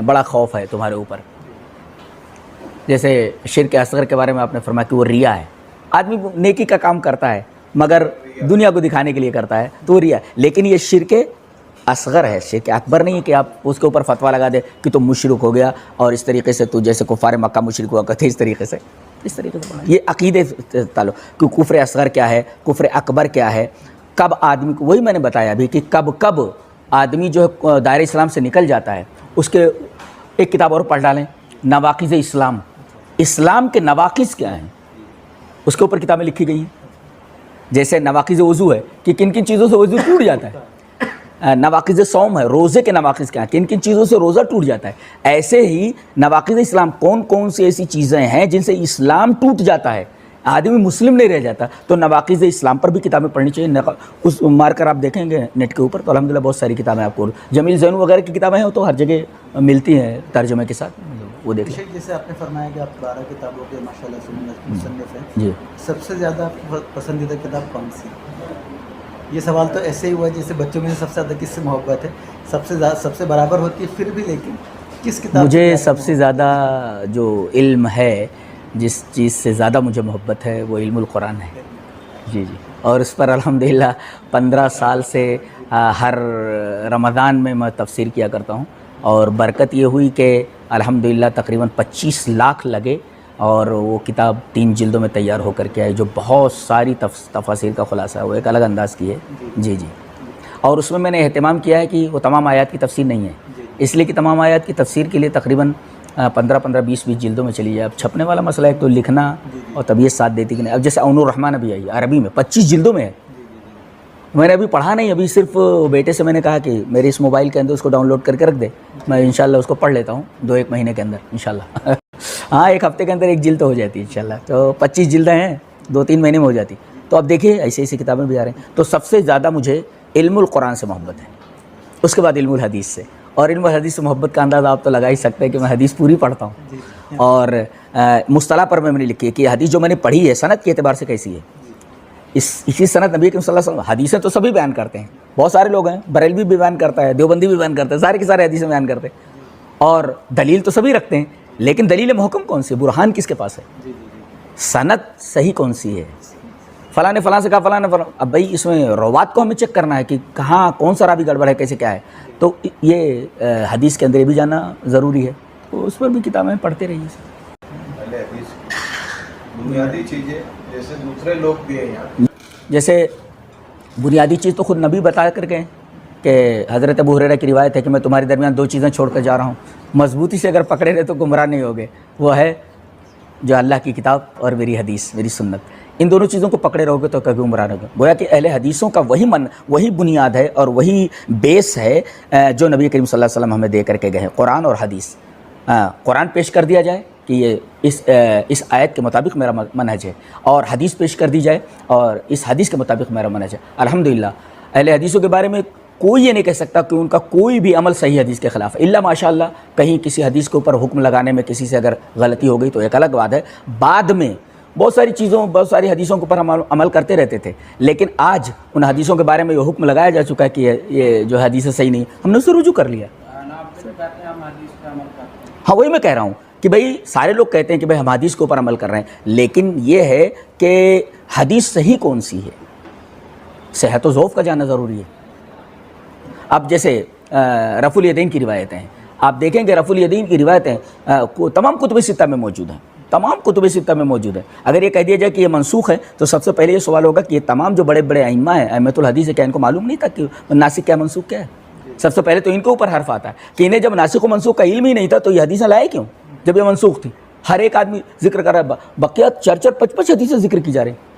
بڑا خوف ہے تمہارے اوپر. جیسے شرک اصغر کے بارے میں آپ نے فرمایا کہ وہ ریا ہے. آدمی نیکی کا کام کرتا ہے مگر دنیا کو دکھانے کے لیے کرتا ہے تو وہ ریا ہے. لیکن یہ شرک اصغر ہے، شرک اکبر نہیں ہے کہ آپ اس کے اوپر فتویٰ لگا دے کہ تم مشرک ہو گیا اور اس طریقے سے تو جیسے کفار مکہ مشرک ہوا کرتے اس طریقے سے یہ عقیدے تعلق کہ کفر اصغر کیا ہے، کفر اکبر کیا ہے. کب آدمی کو، وہی میں نے بتایا ابھی کہ کب آدمی جو ہے دائرہ اسلام سے نکل جاتا ہے. اس کے ایک کتاب اور پڑھ ڈالیں، نواقض اسلام. اسلام کے نواقض کیا ہیں اس کے اوپر کتابیں لکھی گئی ہیں. جیسے نواقض وضو ہے کہ کن کن چیزوں سے وضو ٹوٹ جاتا ہے. نواقض صوم ہے، روزے کے نواقض کیا ہیں، کن کن چیزوں سے روزہ ٹوٹ جاتا ہے. ایسے ہی نواقض اسلام کون کون سی ایسی چیزیں ہیں جن سے اسلام ٹوٹ جاتا ہے، آدمی مسلم نہیں رہ جاتا. تو نواقض اسلام پر بھی کتابیں پڑھنی چاہیے. اس مار کر آپ دیکھیں گے نیٹ کے اوپر تو الحمدللہ بہت ساری کتابیں آپ کو، جمیل زینو وغیرہ کی کتابیں ہیں وہ تو ہر جگہ ملتی ہیں ترجمے کے ساتھ، وہ دیکھ لیں.
جیسے آپ نے فرمایا کہ آپ 12 کتابوں کے ماشاءاللہ مصنف ہیں،
جی
سب سے زیادہ آپ کی پسندیدہ کتاب کون سی؟ یہ سوال تو ایسے ہی ہوا جیسے بچوں میں سب سے زیادہ کس سے محبت ہے، سب سے برابر ہوتی ہے، پھر بھی لیکن کس کتاب؟
مجھے سب سے زیادہ جو علم ہے، جس چیز سے زیادہ مجھے محبت ہے وہ علم القرآن ہے. جی جی. اور اس پر الحمدللہ 15 سال سے ہر رمضان میں تفسیر کیا کرتا ہوں. اور برکت یہ ہوئی کہ الحمدللہ تقریباً 25 لاکھ لگے اور وہ کتاب 3 جلدوں میں تیار ہو کر کے آئی، جو بہت ساری تفاسیر کا خلاصہ ہے، وہ ایک الگ انداز کی ہے. جی جی. اور اس میں نے اہتمام کیا ہے کہ وہ تمام آیات کی تفسیر نہیں ہے، اس لیے کہ تمام آیات کی تفسیر کے لیے تقریباً 15 20 جلدوں میں چلی جائے. اب چھپنے والا مسئلہ ہے تو لکھنا اور طبیعت ساتھ دیتی کہ نہیں. اب جیسے عون الرحمن ابھی آئی عربی میں 25 جلدوں میں ہے. میں نے ابھی پڑھا نہیں، ابھی صرف بیٹے سے میں نے کہا کہ میرے اس موبائل کے اندر اس کو ڈاؤن لوڈ کر کے رکھ دے، میں انشاءاللہ اس کو پڑھ لیتا ہوں 2-1 مہینے کے اندر انشاءاللہ. ہاں 1 ہفتے کے اندر 1 جلد تو ہو جاتی ہے انشاءاللہ. تو 25 جلدیں ہیں 2-3 مہینے میں ہو جاتی. تو اب دیکھیے ایسی ایسی کتابیں بھی آ رہی ہیں. تو سب سے زیادہ مجھے علم القرآن سے محبت ہے، اس کے بعد علم الحدیث سے. اور علم الحدیث سے محبت کا اندازہ آپ تو لگا ہی سکتے ہیں کہ میں حدیث پوری پڑھتا ہوں. اور مصطلح پر میں نے لکھی ہے کہ حدیث جو میں نے پڑھی ہے سند کے اعتبار سے کیسی ہے. اسی سند نبی کریم صلی اللہ علیہ وسلم. حدیثیں تو سبھی بیان کرتے ہیں, بہت سارے لوگ ہیں, بریلوی بھی بیان کرتا ہے, دیوبندی بھی بیان کرتا ہے, سارے کے سارے حدیثیں بیان کرتے ہیں, اور دلیل تو سبھی رکھتے ہیں, لیکن دلیل محکم کون سی, برہان کس کے پاس ہے, سند صحیح کون سی ہے, فلاں نے فلاں سے کہا, فلاں نے فلاں. اب بھائی اس میں روات کو ہمیں چیک کرنا ہے کہ کہاں کون سا راوی گڑبڑ ہے, کیسے کیا ہے, تو یہ حدیث کے اندر یہ بھی جاننا ضروری ہے, تو اس پر بھی کتابیں پڑھتے رہیے.
اہل حدیث کی بنیادی چیزیں جیسے دوسرے لوگ بھی ہیں یہاں,
جیسے بنیادی چیز تو خود نبی بتا کر گئے کہ حضرت ابو ہریرہ کی روایت ہے کہ میں تمہارے درمیان 2 چیزیں چھوڑ کر جا رہا ہوں, مضبوطی سے اگر پکڑے رہے تو گمراہ نہیں ہوگے, وہ ہے جو اللہ کی کتاب اور میری حدیث, میری سنت. ان دونوں چیزوں کو پکڑے رہو گے تو کبھی گمراہ نہیں ہوگے. گویا کہ اہل حدیثوں کا وہی بنیاد ہے اور وہی بیس ہے جو نبی کریم صلی اللہ علیہ وسلم ہمیں دے کر کے گئے ہیں, قرآن اور حدیث. قرآن پیش کر دیا جائے کہ یہ اس آیت کے مطابق میرا منہج ہے, اور حدیث پیش کر دی جائے اور اس حدیث کے مطابق میرا منہج ہے. الحمدللہ اہل حدیثوں کے بارے میں کوئی یہ نہیں کہہ سکتا کہ ان کا کوئی بھی عمل صحیح حدیث کے خلاف ہے, الا ماشاء اللہ کہیں کسی حدیث کے اوپر حکم لگانے میں کسی سے اگر غلطی ہو گئی تو ایک الگ بات ہے. بعد میں بہت ساری حدیثوں کے اوپر ہم عمل کرتے رہتے تھے, لیکن آج ان حدیثوں کے بارے میں یہ حکم لگایا جا چکا ہے کہ یہ جو حدیث صحیح نہیں, ہم نے اسے رجوع کر لیا. ہاں وہی میں کہہ رہا ہوں کہ بھئی سارے لوگ کہتے ہیں کہ بھئی ہم حدیث کے اوپر عمل کر رہے ہیں, لیکن یہ ہے کہ حدیث صحیح کون سی ہے, صحت و ضعف کا جاننا ضروری ہے. اب جیسے رفع الیدین کی روایتیں ہیں, آپ دیکھیں کہ رفع الیدین کی روایتیں تمام کتب ستہ میں موجود ہیں, تمام کتب ستہ میں موجود ہے. اگر یہ کہہ دیا جائے کہ یہ منسوخ ہے تو سب سے پہلے یہ سوال ہوگا کہ یہ تمام جو بڑے بڑے ائمہ ہیں, ائمۃ الحدیث ہے, کیا ان کو معلوم نہیں تھا کہ ناسخ کیا منسوخ کیا ہے؟ سب سے پہلے تو ان کے اوپر حرف آتا ہے کہ انہیں جب ناسخ و منسوخ کا علم ہی نہیں تھا تو یہ حدیثیں لائے کیوں جب یہ منسوخ تھی. ہر ایک آدمی ذکر کر رہا ہے, بقیہ 4-5 حدیثیں ذکر کی جا رہی ہیں,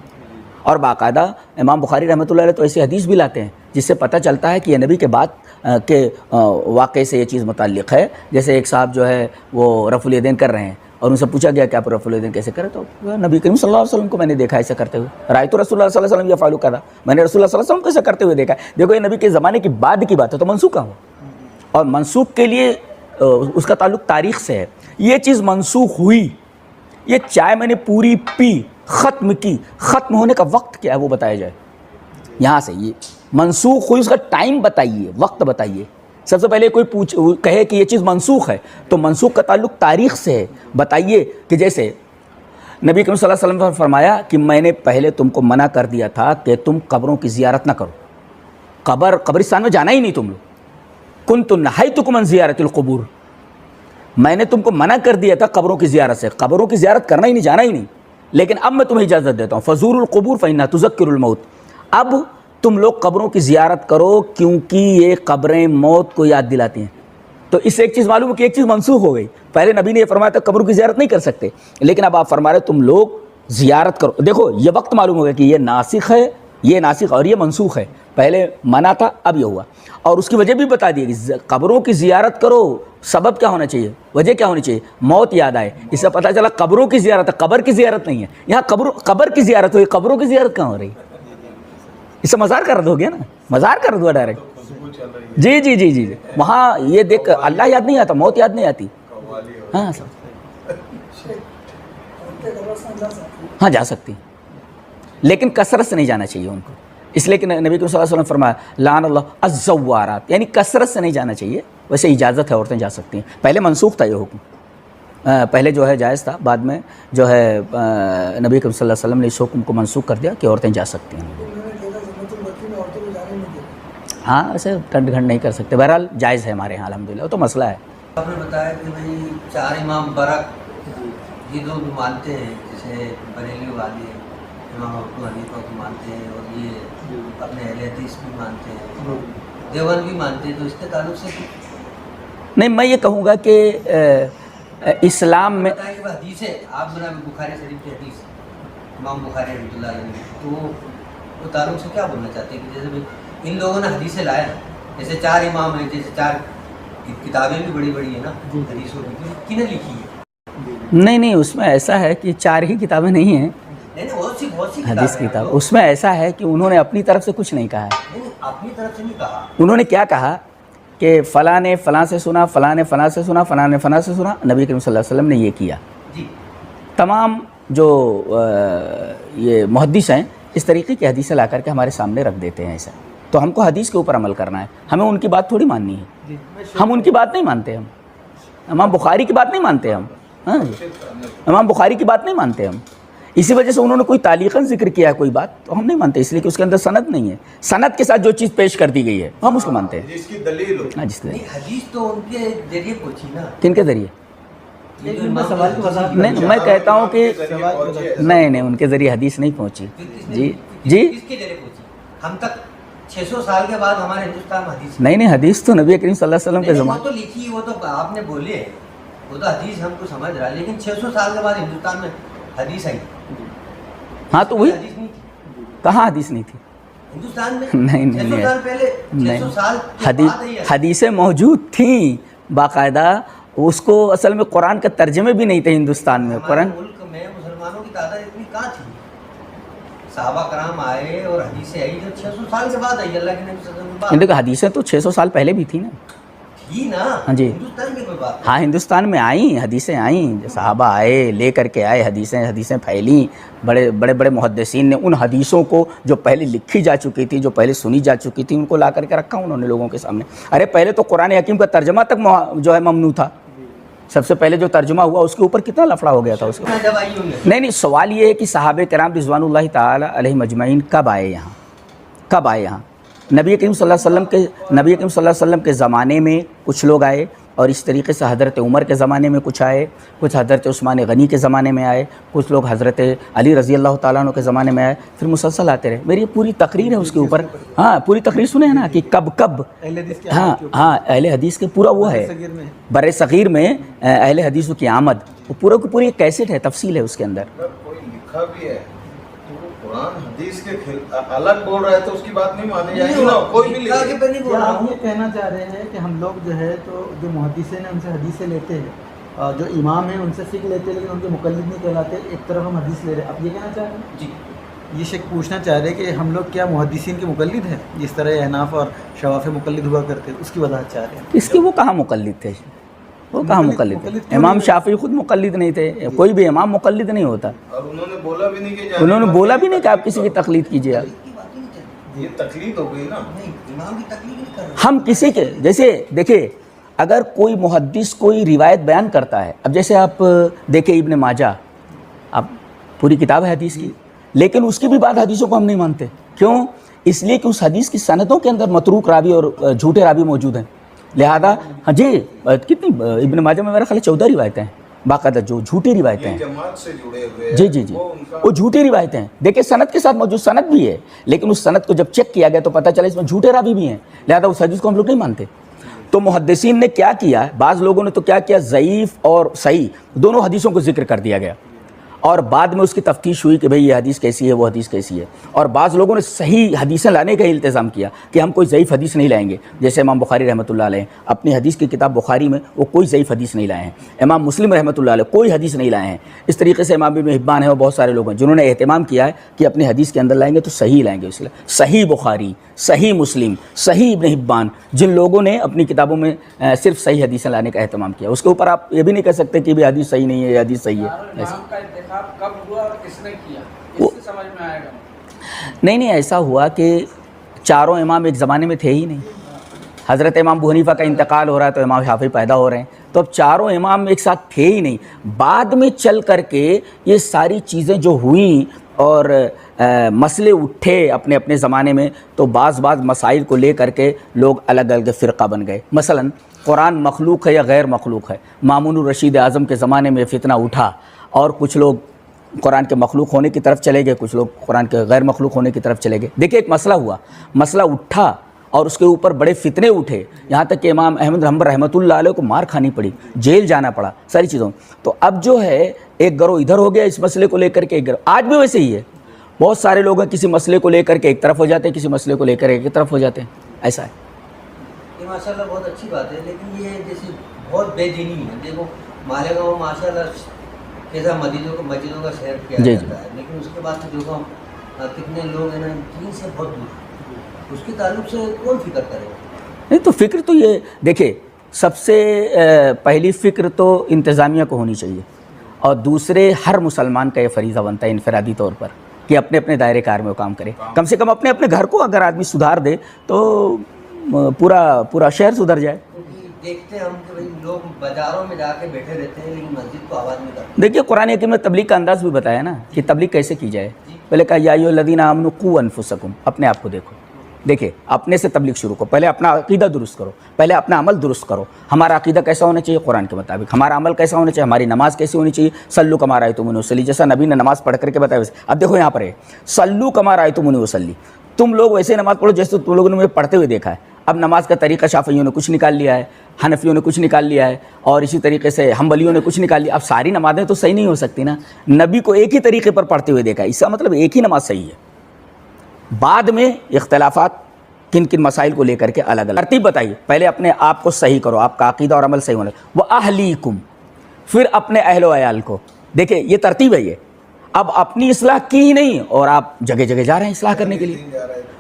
اور باقاعدہ امام بخاری رحمۃ اللہ علیہ تو ایسی حدیث بھی لاتے ہیں جس سے پتہ چلتا ہے کہ یہ نبی کے بعد کے واقعے سے یہ چیز متعلق ہے. جیسے ایک صاحب جو ہے وہ رفع الیدین کر رہے ہیں اور ان سے پوچھا گیا کہ آپ رفع الیدین کیسے کرے, تو نبی کریم صلی اللہ علیہ وسلم کو میں نے دیکھا ایسا کرتے ہوئے, رأیت رسول اللہ صلی اللہ علیہ وسلم یفعل کذا, میں نے رسول اللہ صلی اللہ علیہ وسلم کو ایسا کرتے ہوئے دیکھا. دیکھو یہ نبی کے زمانے کی بعد کی بات ہے تو منسوخ ہوا, اور منسوخ کے لیے اس کا تعلق تاریخ سے ہے. یہ چیز منسوخ ہوئی, یہ چائے میں نے پوری پی, ختم کی, ختم ہونے کا وقت کیا ہے وہ بتایا جائے. یہاں سے یہ منسوخ ہوئی, اس کا ٹائم بتائیے, وقت بتائیے. سب سے پہلے کوئی کہے کہ یہ چیز منسوخ ہے تو منسوخ کا تعلق تاریخ سے ہے, بتائیے. کہ جیسے نبی کریم صلی اللہ علیہ وسلم نے فرمایا کہ میں نے پہلے تم کو منع کر دیا تھا کہ تم قبروں کی زیارت نہ کرو, قبرستان میں جانا ہی نہیں تم لوگ. کنت نہیتکم عن زیارت القبور, میں نے تم کو منع کر دیا تھا قبروں کی زیارت سے, قبروں کی زیارت کرنا ہی نہیں, جانا ہی نہیں, لیکن اب میں تمہیں اجازت دیتا ہوں. فزوروا القبور فإنها تذکر الموت, اب تم لوگ قبروں کی زیارت کرو کیونکہ یہ قبریں موت کو یاد دلاتی ہیں. تو اس سے ایک چیز معلوم ہے کہ ایک چیز منسوخ ہو گئی. پہلے نبی نے یہ فرمایا تھا قبروں کی زیارت نہیں کر سکتے, لیکن اب آپ فرما رہے تم لوگ زیارت کرو. دیکھو یہ وقت معلوم ہو گیا کہ یہ ناسخ ہے, یہ ناسخ اور یہ منسوخ ہے. پہلے منع تھا, اب یہ ہوا, اور اس کی وجہ بھی بتا دی کہ قبروں کی زیارت کرو. سبب کیا ہونا چاہیے, وجہ کیا ہونی چاہیے, موت یاد آئے. اس سے پتہ چلا قبروں کی زیارت ہے, قبر کی زیارت نہیں ہے. یہاں قبر کی زیارت ہوئی, قبروں کی زیارت کہاں ہو رہی؟ اس سے مزار کر دو گیا نا, مزار کر دو ڈائریکٹ. جی جی جی جی وہاں یہ دیکھ اللہ یاد نہیں آتا, موت یاد نہیں آتی. ہاں ہاں جا سکتی, لیکن کثرت سے نہیں جانا چاہیے ان کو. اس لیے کہ نبی صلی اللہ علیہ وسلم فرمایا لعن اللہ الزوارات, یعنی کثرت سے نہیں جانا چاہیے. ویسے اجازت ہے, عورتیں جا سکتی ہیں. پہلے منسوخ تھا یہ حکم, پہلے جو ہے جائز تھا, بعد میں جو ہے نبی صلی اللہ علیہ وسلم نے اس حکم کو منسوخ کر دیا کہ عورتیں جا سکتی ہیں. ہاں ایسے ٹنڈ گھنڈ نہیں کر سکتے. بہرحال جائز ہے ہمارے یہاں الحمدللہ, وہ تو مسئلہ ہے.
آپ نے بتایا کہ بھائی 4 امام برق یہ لوگ مانتے ہیں, جیسے بریلی والے امام ابو حنیفہ کو مانتے ہیں, اور یہ اپنے اہل حدیث بھی مانتے ہیں, دیوبند بھی مانتے ہیں, تو اس کے تعلق سے
نہیں, میں یہ کہوں گا کہ اسلام میں
بتائیں کہ حدیث ہے, آپ بنا بخاری شریف کی حدیث امام بخاری رحمۃ اللہ علیہ, تو وہ تعلق سے کیا بولنا چاہتے ہیں کہ جیسے ان لوگوں نے حدیثیں لایا, جیسے 4 امام ہیں, جیسے 4 کتابیں بھی بڑی بڑی ہیں نا حدیثوں کی, کن نے لکھی ہے؟
نہیں, اس میں ایسا ہے کہ 4 ہی کتابیں نہیں ہیں حدیث کی کتاب. اس میں ایسا ہے کہ انہوں نے اپنی طرف سے کچھ نہیں کہا ہے.
اپنی طرف سے نہیں کہا,
انہوں نے کیا کہا کہ فلاں نے فلاں سے سنا, فلاں نے فلاں سے سنا, فلاں نے فلاں سے سنا, نبی کریم صلی اللہ علیہ وسلم نے یہ کیا.
جی
تمام جو یہ محدث ہیں اس طریقے کی حدیثیں لا کر کے ہمارے سامنے رکھ دیتے ہیں ایسا. تو ہم کو حدیث کے اوپر عمل کرنا ہے, ہمیں ان کی بات تھوڑی ماننی ہے. ہم ان کی بات نہیں مانتے, ہم امام بخاری کی بات نہیں مانتے ہم. ہاں جی, امام بخاری کی بات نہیں مانتے ہم. اسی وجہ سے انہوں نے کوئی تعلیقاً ذکر کیا ہے کوئی بات تو ہم نہیں مانتے, اس لیے کہ اس کے اندر سند نہیں ہے. سند کے ساتھ جو چیز پیش کر دی گئی ہے ہم اس کو مانتے ہیں.
جس کی دلیل ہو.
ہاں جس طرح
حدیث تو ان کے ذریعے پہنچی نا.
کن کے ذریعے؟
سوال کی وضاحت
نہیں, میں کہتا ہوں کہ نہیں ان کے ذریعے حدیث نہیں پہنچی. جی جی,
کس کے ذریعے پہنچی؟ ہم تک 600 سال کے بعد ہمارے ہندوستان میں حدیث
نہیں حدیث تو نبی کریم صلی اللہ علیہ وسلم کے
وہ
زمانے.
تو لکھی, وہ تو آپ نے بولی ہے, وہ تو حدیث ہم کو سمجھ رہا ہے, لیکن 600 سال کے بعد ہندوستان میں حدیث آئی.
ہاں تو وہی,
حدیث نہیں تھی
کہاں حدیث نہیں تھی
ہندوستان میں.
نہیں
600 سال پہلے, 600 سال کے بعد آئی ہے.
حدیثیں موجود تھیں باقاعدہ, اس کو اصل میں قرآن کے ترجمے بھی نہیں تھے ہندوستان میں.
ہمارے
قرآن
ملک میں مسلمانوں کی تعداد اتنی کہاں تھی؟ صحابہ کرام آئے اور حدیثیں آئی جو 600 سال کے بعد آئی. اللہ کے نبی صلی اللہ علیہ وسلم
دیکھو حدیثیں تو 600 سال پہلے بھی تھی نا.
تھی نا.
ہاں جی,
ہندوستان کی کوئی بات
ہاں ہندوستان میں آئیں حدیثیں, آئیں صحابہ آئے لے کر کے آئے حدیثیں پھیلیں. بڑے بڑے محدثین نے ان حدیثوں کو جو پہلے لکھی جا چکی تھی, جو پہلے سنی جا چکی تھی, ان کو لا کر کے رکھا انہوں نے لوگوں کے سامنے. ارے پہلے تو قرآن حکیم کا ترجمہ تک جو ہے ممنوع تھا. سب سے پہلے جو ترجمہ ہوا اس کے اوپر کتنا لفڑا ہو گیا تھا اس کا.
جب آئی ہوں گے.
نہیں سوال یہ ہے کہ صحابہ کرام رضوان اللہ تعالی علیہم اجمعین کب آئے یہاں, کب آئے یہاں؟ نبی کریم صلی اللہ علیہ وسلم کے زمانے میں کچھ لوگ آئے, اور اس طریقے سے حضرت عمر کے زمانے میں کچھ آئے, کچھ حضرت عثمان غنی کے زمانے میں آئے, کچھ لوگ حضرت علی رضی اللہ تعالیٰ عنہ کے زمانے میں آئے, پھر مسلسل آتے رہے. میری پوری تقریر ہے اس کے اوپر. ہاں پوری تقریر سنے ہیں نا کہ کب ہاں اہل حدیث کے پورا وہ ہے بر صغیر میں اہل حدیث کی آمد, وہ پورا کی پوری ایک کیسٹ ہے, تفصیل ہے اس کے اندر.
کوئی لکھا بھی ہے قرآن حدیث کے الگ بول رہا ہے تو اس کی بات نہیں مانی جائے گی نا. کوئی بھی لکھا کے نہیں بول
کیا
رہا
آپ
ہوں.
یہ کہنا چاہ رہے ہیں کہ ہم لوگ جو ہے تو جو محدثین ہیں ان سے حدیثیں لیتے ہیں, جو امام ہیں ان سے فقہ لیتے ہیں, لیکن ان کے مقلد نہیں کہلاتے, ایک طرف ہم حدیث لے رہے ہیں. آپ یہ کہنا چاہ رہے ہیں؟
جی,
یہ شک پوچھنا چاہ رہے ہیں کہ ہم لوگ کیا محدثین کے مقلد ہیں جس طرح احناف اور شواف مقلد ہوا کرتے ہیں, اس کی وضاحت چاہ رہے ہیں.
اس کے وہ کہاں مقلد تھے, وہ کہاں مقلد تھے؟ امام شافعی خود مقلد نہیں تھے, کوئی بھی امام مقلد نہیں ہوتا.
اور انہوں نے بولا بھی نہیں کہ
انہوں نے بولا بھی نہیں کہ آپ کسی کی تقلید کیجیے.
یہ تقلید ہو گئی نا.
نہیں امام کی تکلیف نہیں کر رہے.
ہم کسی کے جیسے دیکھیں, اگر کوئی محدث کوئی روایت بیان کرتا ہے, اب جیسے آپ دیکھیں ابن ماجہ, اب پوری کتاب ہے حدیث کی, لیکن اس کی بھی بات حدیثوں کو ہم نہیں مانتے. کیوں؟ اس لیے کہ اس حدیث کی سندوں کے اندر متروک راوی اور جھوٹے راوی موجود ہیں. لہذا ہاں جی, کتنی ابن ماجہ میں میرا خیال 14 روایتیں ہیں باقاعدہ جو جھوٹی روایتیں ہیں.
جماعت سے جڑے ہوئے
جی وہ جھوٹی روایتیں ہیں. دیکھیں سند کے ساتھ موجود سند بھی ہے, لیکن اس سند کو جب چیک کیا گیا تو پتہ چلا اس میں جھوٹے راوی بھی ہیں. لہذا اس حدیث کو ہم لوگ نہیں مانتے. تو محدثین نے کیا کیا, بعض لوگوں نے تو کیا کیا, ضعیف اور صحیح دونوں حدیثوں کو ذکر کر دیا گیا, اور بعد میں اس کی تفتیش ہوئی کہ بھئی یہ حدیث کیسی ہے, وہ حدیث کیسی ہے. اور بعض لوگوں نے صحیح حدیثیں لانے کا التزام کیا کہ ہم کوئی ضعیف حدیث نہیں لائیں گے. جیسے امام بخاری رحمۃ اللہ علیہ اپنی حدیث کی کتاب بخاری میں وہ کوئی ضعیف حدیث نہیں لائے ہیں. امام مسلم رحمۃ اللہ علیہ کوئی حدیث نہیں لائے ہیں. اس طریقے سے امام ابن حبان ہے, اور بہت سارے لوگ ہیں جنہوں نے اہتمام کیا ہے کہ اپنی حدیث کے اندر لائیں گے تو صحیح لائیں گے. اس لیے صحیح بخاری, صحیح مسلم, صحیح ابن حبان, جن لوگوں نے اپنی کتابوں میں صرف صحیح حدیثیں لانے کا اہتمام کیا, اس کے اوپر آپ یہ بھی نہیں کہہ سکتے کہ یہ حدیث صحیح نہیں ہے, یہ حدیث صحیح ہے.
امام کا انتخاب کب ہوا اور کس نے کیا, اس سے سمجھ میں آئے گا.
نہیں ایسا ہوا کہ چاروں امام ایک زمانے میں تھے ہی نہیں. حضرت امام ابو حنیفہ کا انتقال ہو رہا ہے تو امام شافعی پیدا ہو رہے ہیں, تو اب چاروں امام ایک ساتھ تھے ہی نہیں. بعد میں چل کر کے یہ ساری چیزیں جو ہوئیں اور مسئلے اٹھے اپنے اپنے زمانے میں, تو بعض مسائل کو لے کر کے لوگ الگ الگ فرقہ بن گئے. مثلا قرآن مخلوق ہے یا غیر مخلوق ہے, مامون الرشید اعظم کے زمانے میں فتنہ اٹھا, اور کچھ لوگ قرآن کے مخلوق ہونے کی طرف چلے گئے, کچھ لوگ قرآن کے غیر مخلوق ہونے کی طرف چلے گئے. دیکھیں ایک مسئلہ ہوا, مسئلہ اٹھا اور اس کے اوپر بڑے فتنے اٹھے, یہاں تک کہ امام احمد حنبل رحمۃ اللہ علیہ کو مار کھانی پڑی, جیل جانا پڑا, ساری چیزوں. تو اب جو ہے ایک گروہ ادھر ہو گیا اس مسئلے کو لے کر کے, ایک گروہ آج بھی ویسے ہی ہے. بہت سارے لوگ ہیں کسی مسئلے کو لے کر کے ایک طرف ہو جاتے ہیں, کسی مسئلے کو لے کر ایک طرف ہو جاتے ہیں. ایسا ہے.
یہ ماشاء اللہ بہت اچھی بات ہے, لیکن یہ جیسے بہت بے دینی ہے. دیکھو مالیگاؤں ماشاء اللہ کیسا مسجدوں کا شہر کیا جاتا ہے, لیکن اس کے بعد سے دیکھو کتنے لوگ ہیں نا دین سے بہت دور, اس کے تعلق سے کون فکر کرے؟
نہیں تو فکر تو یہ دیکھیں, سب سے پہلی فکر تو انتظامیہ کو ہونی چاہیے, اور دوسرے ہر مسلمان کا یہ فریضہ بنتا ہے انفرادی طور پر کہ اپنے اپنے دائرے کار میں وہ کام کرے. کم سے کم اپنے اپنے گھر کو اگر آدمی سدھار دے تو پورا شہر سدھر جائے.
دیکھتے ہیں ہم کہ بھائی لوگ بازاروں میں جا کے بیٹھے رہتے ہیں لیکن مسجد کو آواز نہیں کرتے.
دیکھیے قرآن حکیم میں تبلیغ کا انداز بھی بتایا نا کہ تبلیغ کیسے کی جائے. پہلے کہا یا ایھا الذین آمنوا قوا انفسکم، اپنے آپ کو دیکھو. دیکھیں اپنے سے تبلیغ شروع کرو، پہلے اپنا عقیدہ درست کرو، پہلے اپنا عمل درست کرو. ہمارا عقیدہ کیسا ہونا چاہیے؟ قرآن کے مطابق. ہمارا عمل کیسا ہونا چاہیے؟ ہماری نماز کیسی ہونی چاہیے؟ صلو کما رأیتمونی اصلی، جیسا نبی نے نماز پڑھ کر کے بتایا ویسے. اب دیکھو یہاں پر ہے صلو کما رأیتمونی اصلی، تم لوگ ویسے نماز پڑھو جیسے تم لوگوں نے مجھے پڑھتے ہوئے دیکھا ہے. اب نماز کا طریقہ شافعیوں نے کچھ نکال لیا ہے، حنفیوں نے کچھ نکال لیا ہے، اور اسی طریقے سے حنبلیوں نے کچھ نکال لیا. اب ساری نمازیں تو صحیح نہیں ہو سکتی نا. نبی کو ایک ہی طریقے پر پڑھتے ہوئے دیکھا ہے، اس کا مطلب ایک ہی نماز صحیح ہے. بعد میں اختلافات کن کن مسائل کو لے کر کے الگ الگ ترتیب بتائیے. پہلے اپنے آپ کو صحیح کرو، آپ کا عقیدہ اور عمل صحیح ہونا. وَأَهْلِيكُمْ، پھر اپنے اہل و عیال کو. دیکھیں یہ ترتیب ہے. یہ اب اپنی اصلاح کی ہی نہیں اور آپ جگہ جگہ جا رہے ہیں اصلاح کرنے کے لیے.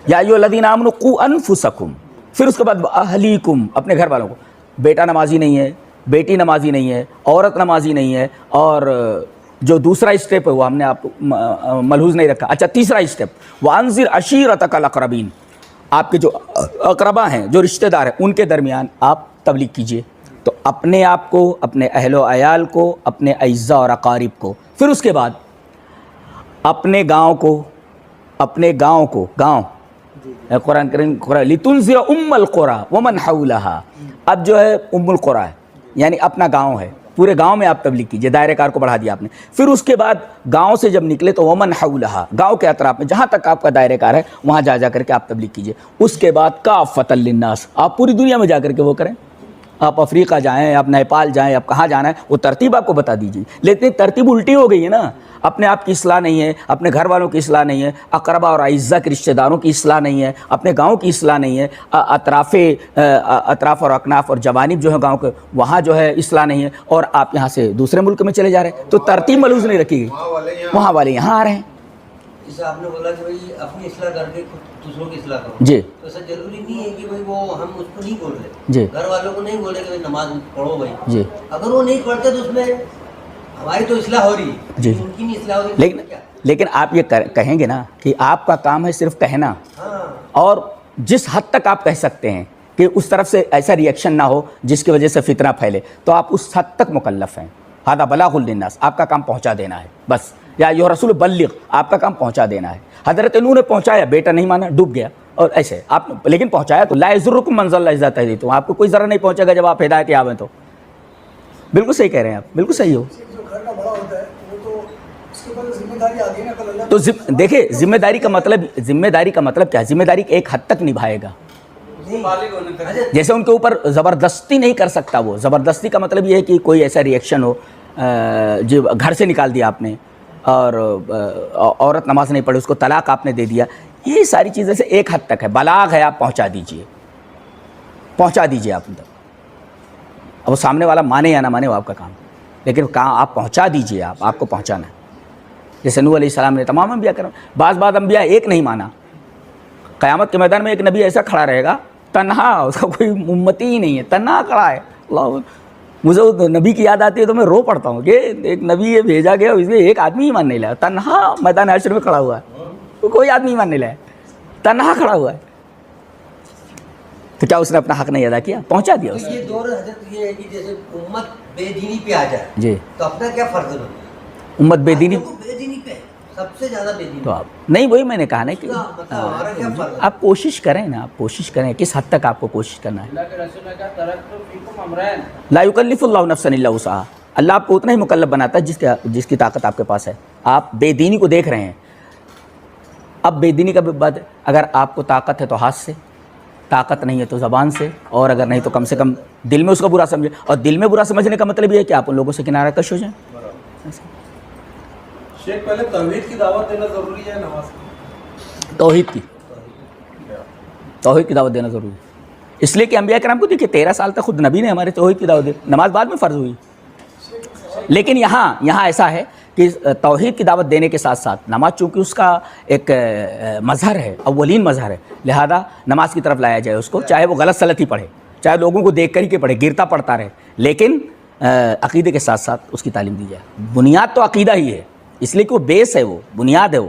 یا ایھا الذین آمنوا قوا انفسکم، پھر اس کے بعد اہلیکم، اپنے گھر والوں کو. بیٹا نمازی نہیں ہے، بیٹی نمازی نہیں ہے، عورت نمازی نہیں ہے، اور جو دوسرا اسٹیپ ہے وہ ہم نے آپ ملحوظ نہیں رکھا. اچھا تیسرا اسٹیپ وانذر عشیرتک الاقربین، آپ کے جو اقربا ہیں، جو رشتہ دار ہیں، ان کے درمیان آپ تبلیغ کیجئے. تو اپنے آپ کو، اپنے اہل و عیال کو، اپنے اعزاء اور اقارب کو. پھر اس کے بعد اپنے گاؤں کو، گاؤں قرآن کریم لِتُنذِرَ أُمَّ الْقُرَىٰ وَمَنْ حَوْلَهَا. اب جو ہے ام القریٰ ہے، یعنی اپنا گاؤں ہے، پورے گاؤں میں آپ تبلیغ کیجئے. دائرہ کار کو بڑھا دیا آپ نے. پھر اس کے بعد گاؤں سے جب نکلے تو ومن حولہا، گاؤں کے اطراف میں جہاں تک آپ کا دائرہ کار ہے وہاں جا کر کے آپ تبلیغ کیجئے. اس کے بعد کافۃ للناس، آپ پوری دنیا میں جا کر کے وہ کریں. آپ افریقہ جائیں، آپ نیپال جائیں، آپ کہاں جانا ہے وہ ترتیب آپ کو بتا دیجیے. لیکن ترتیب الٹی ہو گئی ہے نا. اپنے آپ کی اصلاح نہیں ہے، اپنے گھر والوں کی اصلاح نہیں ہے، اقربا اور اعزاء کے رشتہ داروں کی اصلاح نہیں ہے، اپنے گاؤں کی اصلاح نہیں ہے، اطراف اور اکناف اور جوانب جو ہے گاؤں کے وہاں جو ہے اصلاح نہیں ہے، اور آپ یہاں سے دوسرے ملک میں چلے جا رہے ہیں. تو ترتیب ملحوظ نہیں رکھی گئی. وہاں والے یہاں آ رہے ہیں.
جیسے آپ نے بولا کہ بھائی اپنی اصلاح کر کے دوسروں کی اصلاح کرو.
جی
تو ایسا ضروری نہیں ہے کہ بھائی وہ ہم اس کو نہیں بول رہے.
جی
گھر والوں کو نہیں بولے کہ بھائی نماز پڑھو بھائی.
جی
اگر وہ نہیں پڑھتے تو اس میں ہماری تو اصلاح ہو رہی ہے،
جی.
ان کی نہیں اصلاح ہو رہی.
لیکن آپ یہ کہیں گے نا کہ آپ کا کام ہے صرف کہنا، اور جس حد تک آپ کہہ سکتے ہیں کہ اس طرف سے ایسا ریئیکشن نہ ہو جس کی وجہ سے فتنہ پھیلے، تو آپ اس حد تک مکلف ہیں. ھذا بلاغ للناس، آپ کا کام پہنچا دینا ہے بس. یا ایھا الرسول بلغ، آپ کا کام پہنچا دینا ہے. حضرت نوح نے پہنچایا، بیٹا نہیں مانا، ڈوب گیا، اور ایسے آپ لیکن پہنچایا تو. لا یضرکم من ضل اذا ہدیتم، آپ کو کوئی ضرر نہیں پہنچے گا جب آپ ہدایت یاب ہیں. تو بالکل صحیح کہہ رہے ہیں آپ، بالکل صحیح ہو.
جو گھر کا بڑا ہوتا ہے وہ تو اس کے اوپر ذمہ داری آتی ہے نا. کل اللہ
تو دیکھیں ذمہ داری کا مطلب کیا ہے؟ ذمہ داری ایک حد تک نبھائے گا. جیسے ان کے اوپر زبردستی نہیں کر سکتا. وہ زبردستی کا مطلب یہ ہے کہ کوئی ایسا ریئیکشن ہو، جو گھر سے نکال دیا آپ نے، اور عورت نماز نہیں پڑھی، اس کو طلاق آپ نے دے دیا. یہ ساری چیزیں سے ایک حد تک ہے. بلاغ ہے، آپ پہنچا دیجئے آپ تک. اب وہ سامنے والا مانے یا نہ مانے وہ آپ کا کام، لیکن کہاں آپ پہنچا دیجئے. آپ کو پہنچانا ہے. جیسے نوح علیہ السلام نے تمام انبیاء کرم، بعض انبیاء ایک نہیں مانا. قیامت کے میدان میں ایک نبی ایسا کھڑا رہے گا تنہا، اس کا کوئی امتی ہی نہیں ہے، تنہا کھڑا ہے. اللہ، مجھے وہ نبی کی یاد آتی ہے تو میں رو پڑتا ہوں کہ ایک نبی یہ بھیجا گیا، اس میں ایک آدمی ایمان نہیں لایا، تنہا میدان حشر میں کھڑا ہوا ہے. تو کوئی آدمی ایمان نہیں لایا، تنہا کھڑا ہوا ہے. تو کیا اس نے اپنا حق نہیں ادا کیا؟ پہنچا دیا اس نے.
یہ دور حضرت یہ ہے کہ جیسے امت بے دینی پہ آ جائے
جی
تو اپنا کیا فرض ہے؟
امت بے دینی
بے دینی پہ سب سے زیادہ بے دینی.
تو آپ نہیں، وہی میں نے کہا نا کہ
ہمارا کیا فرض ہے؟
آپ کوشش کریں نا، آپ کوشش کریں. کس حد تک آپ کو کوشش کرنا ہے؟
اللہ کے رسول نے کہا ترکت فیکم امرین
لا یکلف اللہ نفسا الا وسعہا. اللہ آپ کو اتنا ہی مکلف بناتا ہے جس کی طاقت آپ کے پاس ہے. آپ بے دینی کو دیکھ رہے ہیں. اب بے دینی کا بعد اگر آپ کو طاقت ہے تو ہاتھ سے، طاقت نہیں ہے تو زبان سے، اور اگر نہیں تو کم سے کم دل میں اس کو برا سمجھے. اور دل میں برا سمجھنے کا مطلب یہ ہے کہ آپ ان لوگوں سے کنارہ کش ہو جائیں.
شیخ پہلے توحید کی دعوت دینا ضروری ہے نماز کی؟
توحید کی دعوت دینا ضروری ہے. اس لیے کہ انبیاء کرام کو دیکھیے 13 سال تک خود نبی نے ہمارے توحید کی دعوت دی. نماز بعد میں فرض ہوئی. لیکن یہاں ایسا ہے کہ توحید کی دعوت دینے کے ساتھ ساتھ نماز چونکہ اس کا ایک مظہر ہے، اولین مظہر ہے، لہذا نماز کی طرف لایا جائے اس کو، چاہے وہ غلط سلط ہی پڑھے، چاہے لوگوں کو دیکھ کر ہی کہ پڑھے، گرتا پڑتا رہے، لیکن عقیدے کے ساتھ ساتھ اس کی تعلیم دی جائے. بنیاد تو عقیدہ ہی ہے، اس لیے کہ وہ بیس ہے، وہ بنیاد ہے. وہ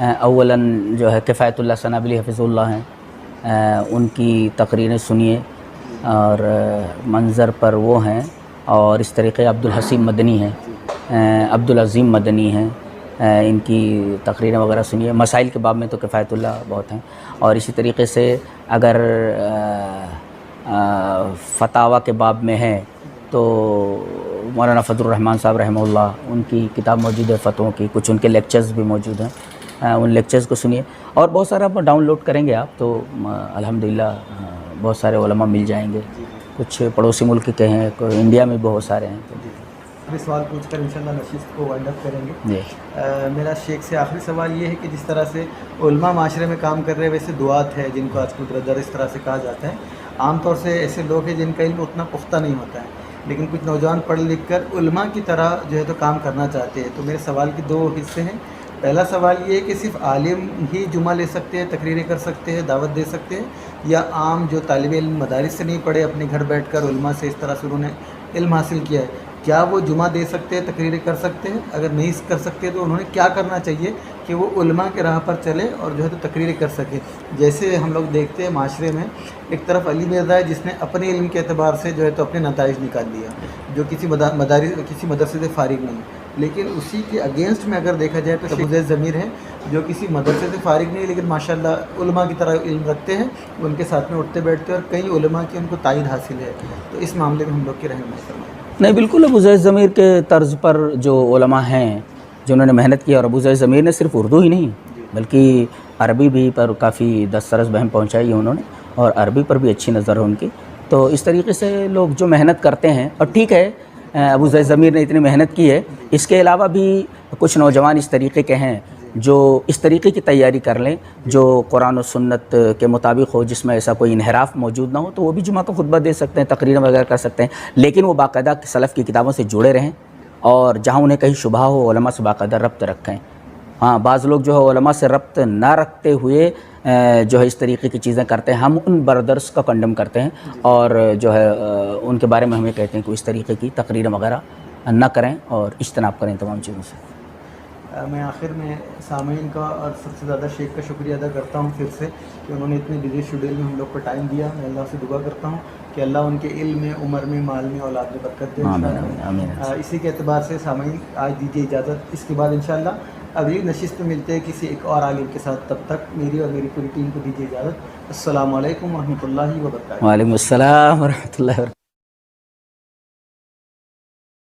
اولاً جو ہے کفایت اللہ ثنابلی حفظ اللہ ہیں، ان کی تقریریں سنیے، اور منظر پر وہ ہیں، اور اس طریقے عبدالحسین مدنی ہیں، عبدالعظیم مدنی ہیں، ان کی تقریریں وغیرہ سنیے۔ مسائل کے باب میں تو کفایت اللہ بہت ہیں، اور اسی طریقے سے اگر فتاویٰ کے باب میں ہے تو مولانا فضل الرحمان صاحب رحمہ اللہ، ان کی کتاب موجود ہے فتووں کی، کچھ ان کے لیکچرز بھی موجود ہیں، ان لیکچرز کو سنیے، اور بہت سارا ڈاؤن لوڈ کریں گے آپ تو الحمدللہ بہت سارے علماء مل جائیں گے، کچھ پڑوسی ملک کے ہیں، انڈیا میں بہت سارے ہیں۔
ابھی سوال پوچھ کر انشاءاللہ نشست کو وائنڈ اپ کریں گے۔
جی
میرا شیخ سے آخری سوال یہ ہے کہ جس طرح سے علماء معاشرے میں کام کر رہے ہیں، ویسے دعات ہے جن کو آج کل بردر اس طرح سے کہا جاتا ہے، عام طور سے ایسے لوگ ہیں جن کا علم اتنا پختہ نہیں ہوتا ہے، لیکن کچھ نوجوان پڑھ لکھ کر علماء کی طرح جو ہے تو کام کرنا چاہتے ہیں۔ تو میرے سوال کے دو حصے ہیں۔ پہلا سوال یہ ہے کہ صرف عالم ہی جمعہ لے سکتے ہیں، تقریریں کر سکتے ہیں، دعوت دے سکتے ہیں، یا عام جو طالب علم مدارس سے نہیں پڑھے، اپنے گھر بیٹھ کر علماء سے اس طرح سے انہوں نے علم حاصل کیا ہے، کیا وہ جمعہ دے سکتے ہیں، تقریریں کر سکتے ہیں؟ اگر نہیں کر سکتے تو انہوں نے کیا کرنا چاہیے کہ وہ علماء کے راہ پر چلے اور جو ہے تو تقریریں کر سکے؟ جیسے ہم لوگ دیکھتے ہیں معاشرے میں ایک طرف علی مرزا ہے جس نے اپنے علم کے اعتبار سے جو ہے تو اپنے نتائج نکال دیا، جو کسی مدرسے سے فارغ نہیں، لیکن اسی کے اگینسٹ میں اگر دیکھا جائے تو ابو زید ضمیر ہے جو کسی مدرسے سے فارغ نہیں، لیکن ماشاءاللہ علماء کی طرح علم رکھتے ہیں، ان کے ساتھ میں اٹھتے بیٹھتے ہیں، اور کئی علماء کی ان کو تائید حاصل ہے۔ تو اس معاملے میں ہم لوگ کی رہنمائی فرمائیں۔
نہیں، بالکل ابو زید ضمیر کے طرز پر جو علماء ہیں جنہوں نے محنت کی، اور ابو زید ضمیر نے صرف اردو ہی نہیں بلکہ عربی بھی پر کافی دسترس بہم پہنچائی ہے انہوں نے، اور عربی پر بھی اچھی نظر ہے ان کی۔ تو اس طریقے سے لوگ جو محنت کرتے ہیں، اور ٹھیک ہے ابو زید ضمیر نے اتنی محنت کی ہے، اس کے علاوہ بھی کچھ نوجوان اس طریقے کے ہیں جو اس طریقے کی تیاری کر لیں جو قرآن و سنت کے مطابق ہو، جس میں ایسا کوئی انحراف موجود نہ ہو، تو وہ بھی جمعہ کا خطبہ دے سکتے ہیں، تقریر وغیرہ کر سکتے ہیں، لیکن وہ باقاعدہ سلف کی کتابوں سے جڑے رہیں، اور جہاں انہیں کہیں شبہ ہو علماء سے باقاعدہ ربط رکھیں۔ ہاں، بعض لوگ جو ہے علماء سے ربط نہ رکھتے ہوئے جو ہے اس طریقے کی چیزیں کرتے ہیں، ہم ان بردرس کا کنڈم کرتے ہیں، اور جو ہے ان کے بارے میں ہمیں کہتے ہیں کہ اس طریقے کی تقریر وغیرہ نہ کریں اور اجتناب کریں تمام چیزوں سے۔
میں آخر میں سامعین کا اور سب سے زیادہ شیخ کا شکریہ ادا کرتا ہوں پھر سے کہ انہوں نے اتنے بزی شیڈول میں ہم لوگ کو ٹائم دیا۔ میں اللہ سے دعا کرتا ہوں کہ اللہ ان کے علم میں، عمر میں، مال میں، اولاد میں برکت دے۔ اسی کے اعتبار سے سامعین آج دیجیے اجازت، اس کے بعد انشاءاللہ اگلی نشست میں ملتے ہیں کسی ایک اور عالم کے ساتھ۔ تب تک میری اور میری پوری ٹیم کو دیجیے اجازت۔ السلام علیکم ورحمۃ اللہ وبرکاتہ۔
وعلیکم السلام ورحمۃ اللہ وبرکاتہ۔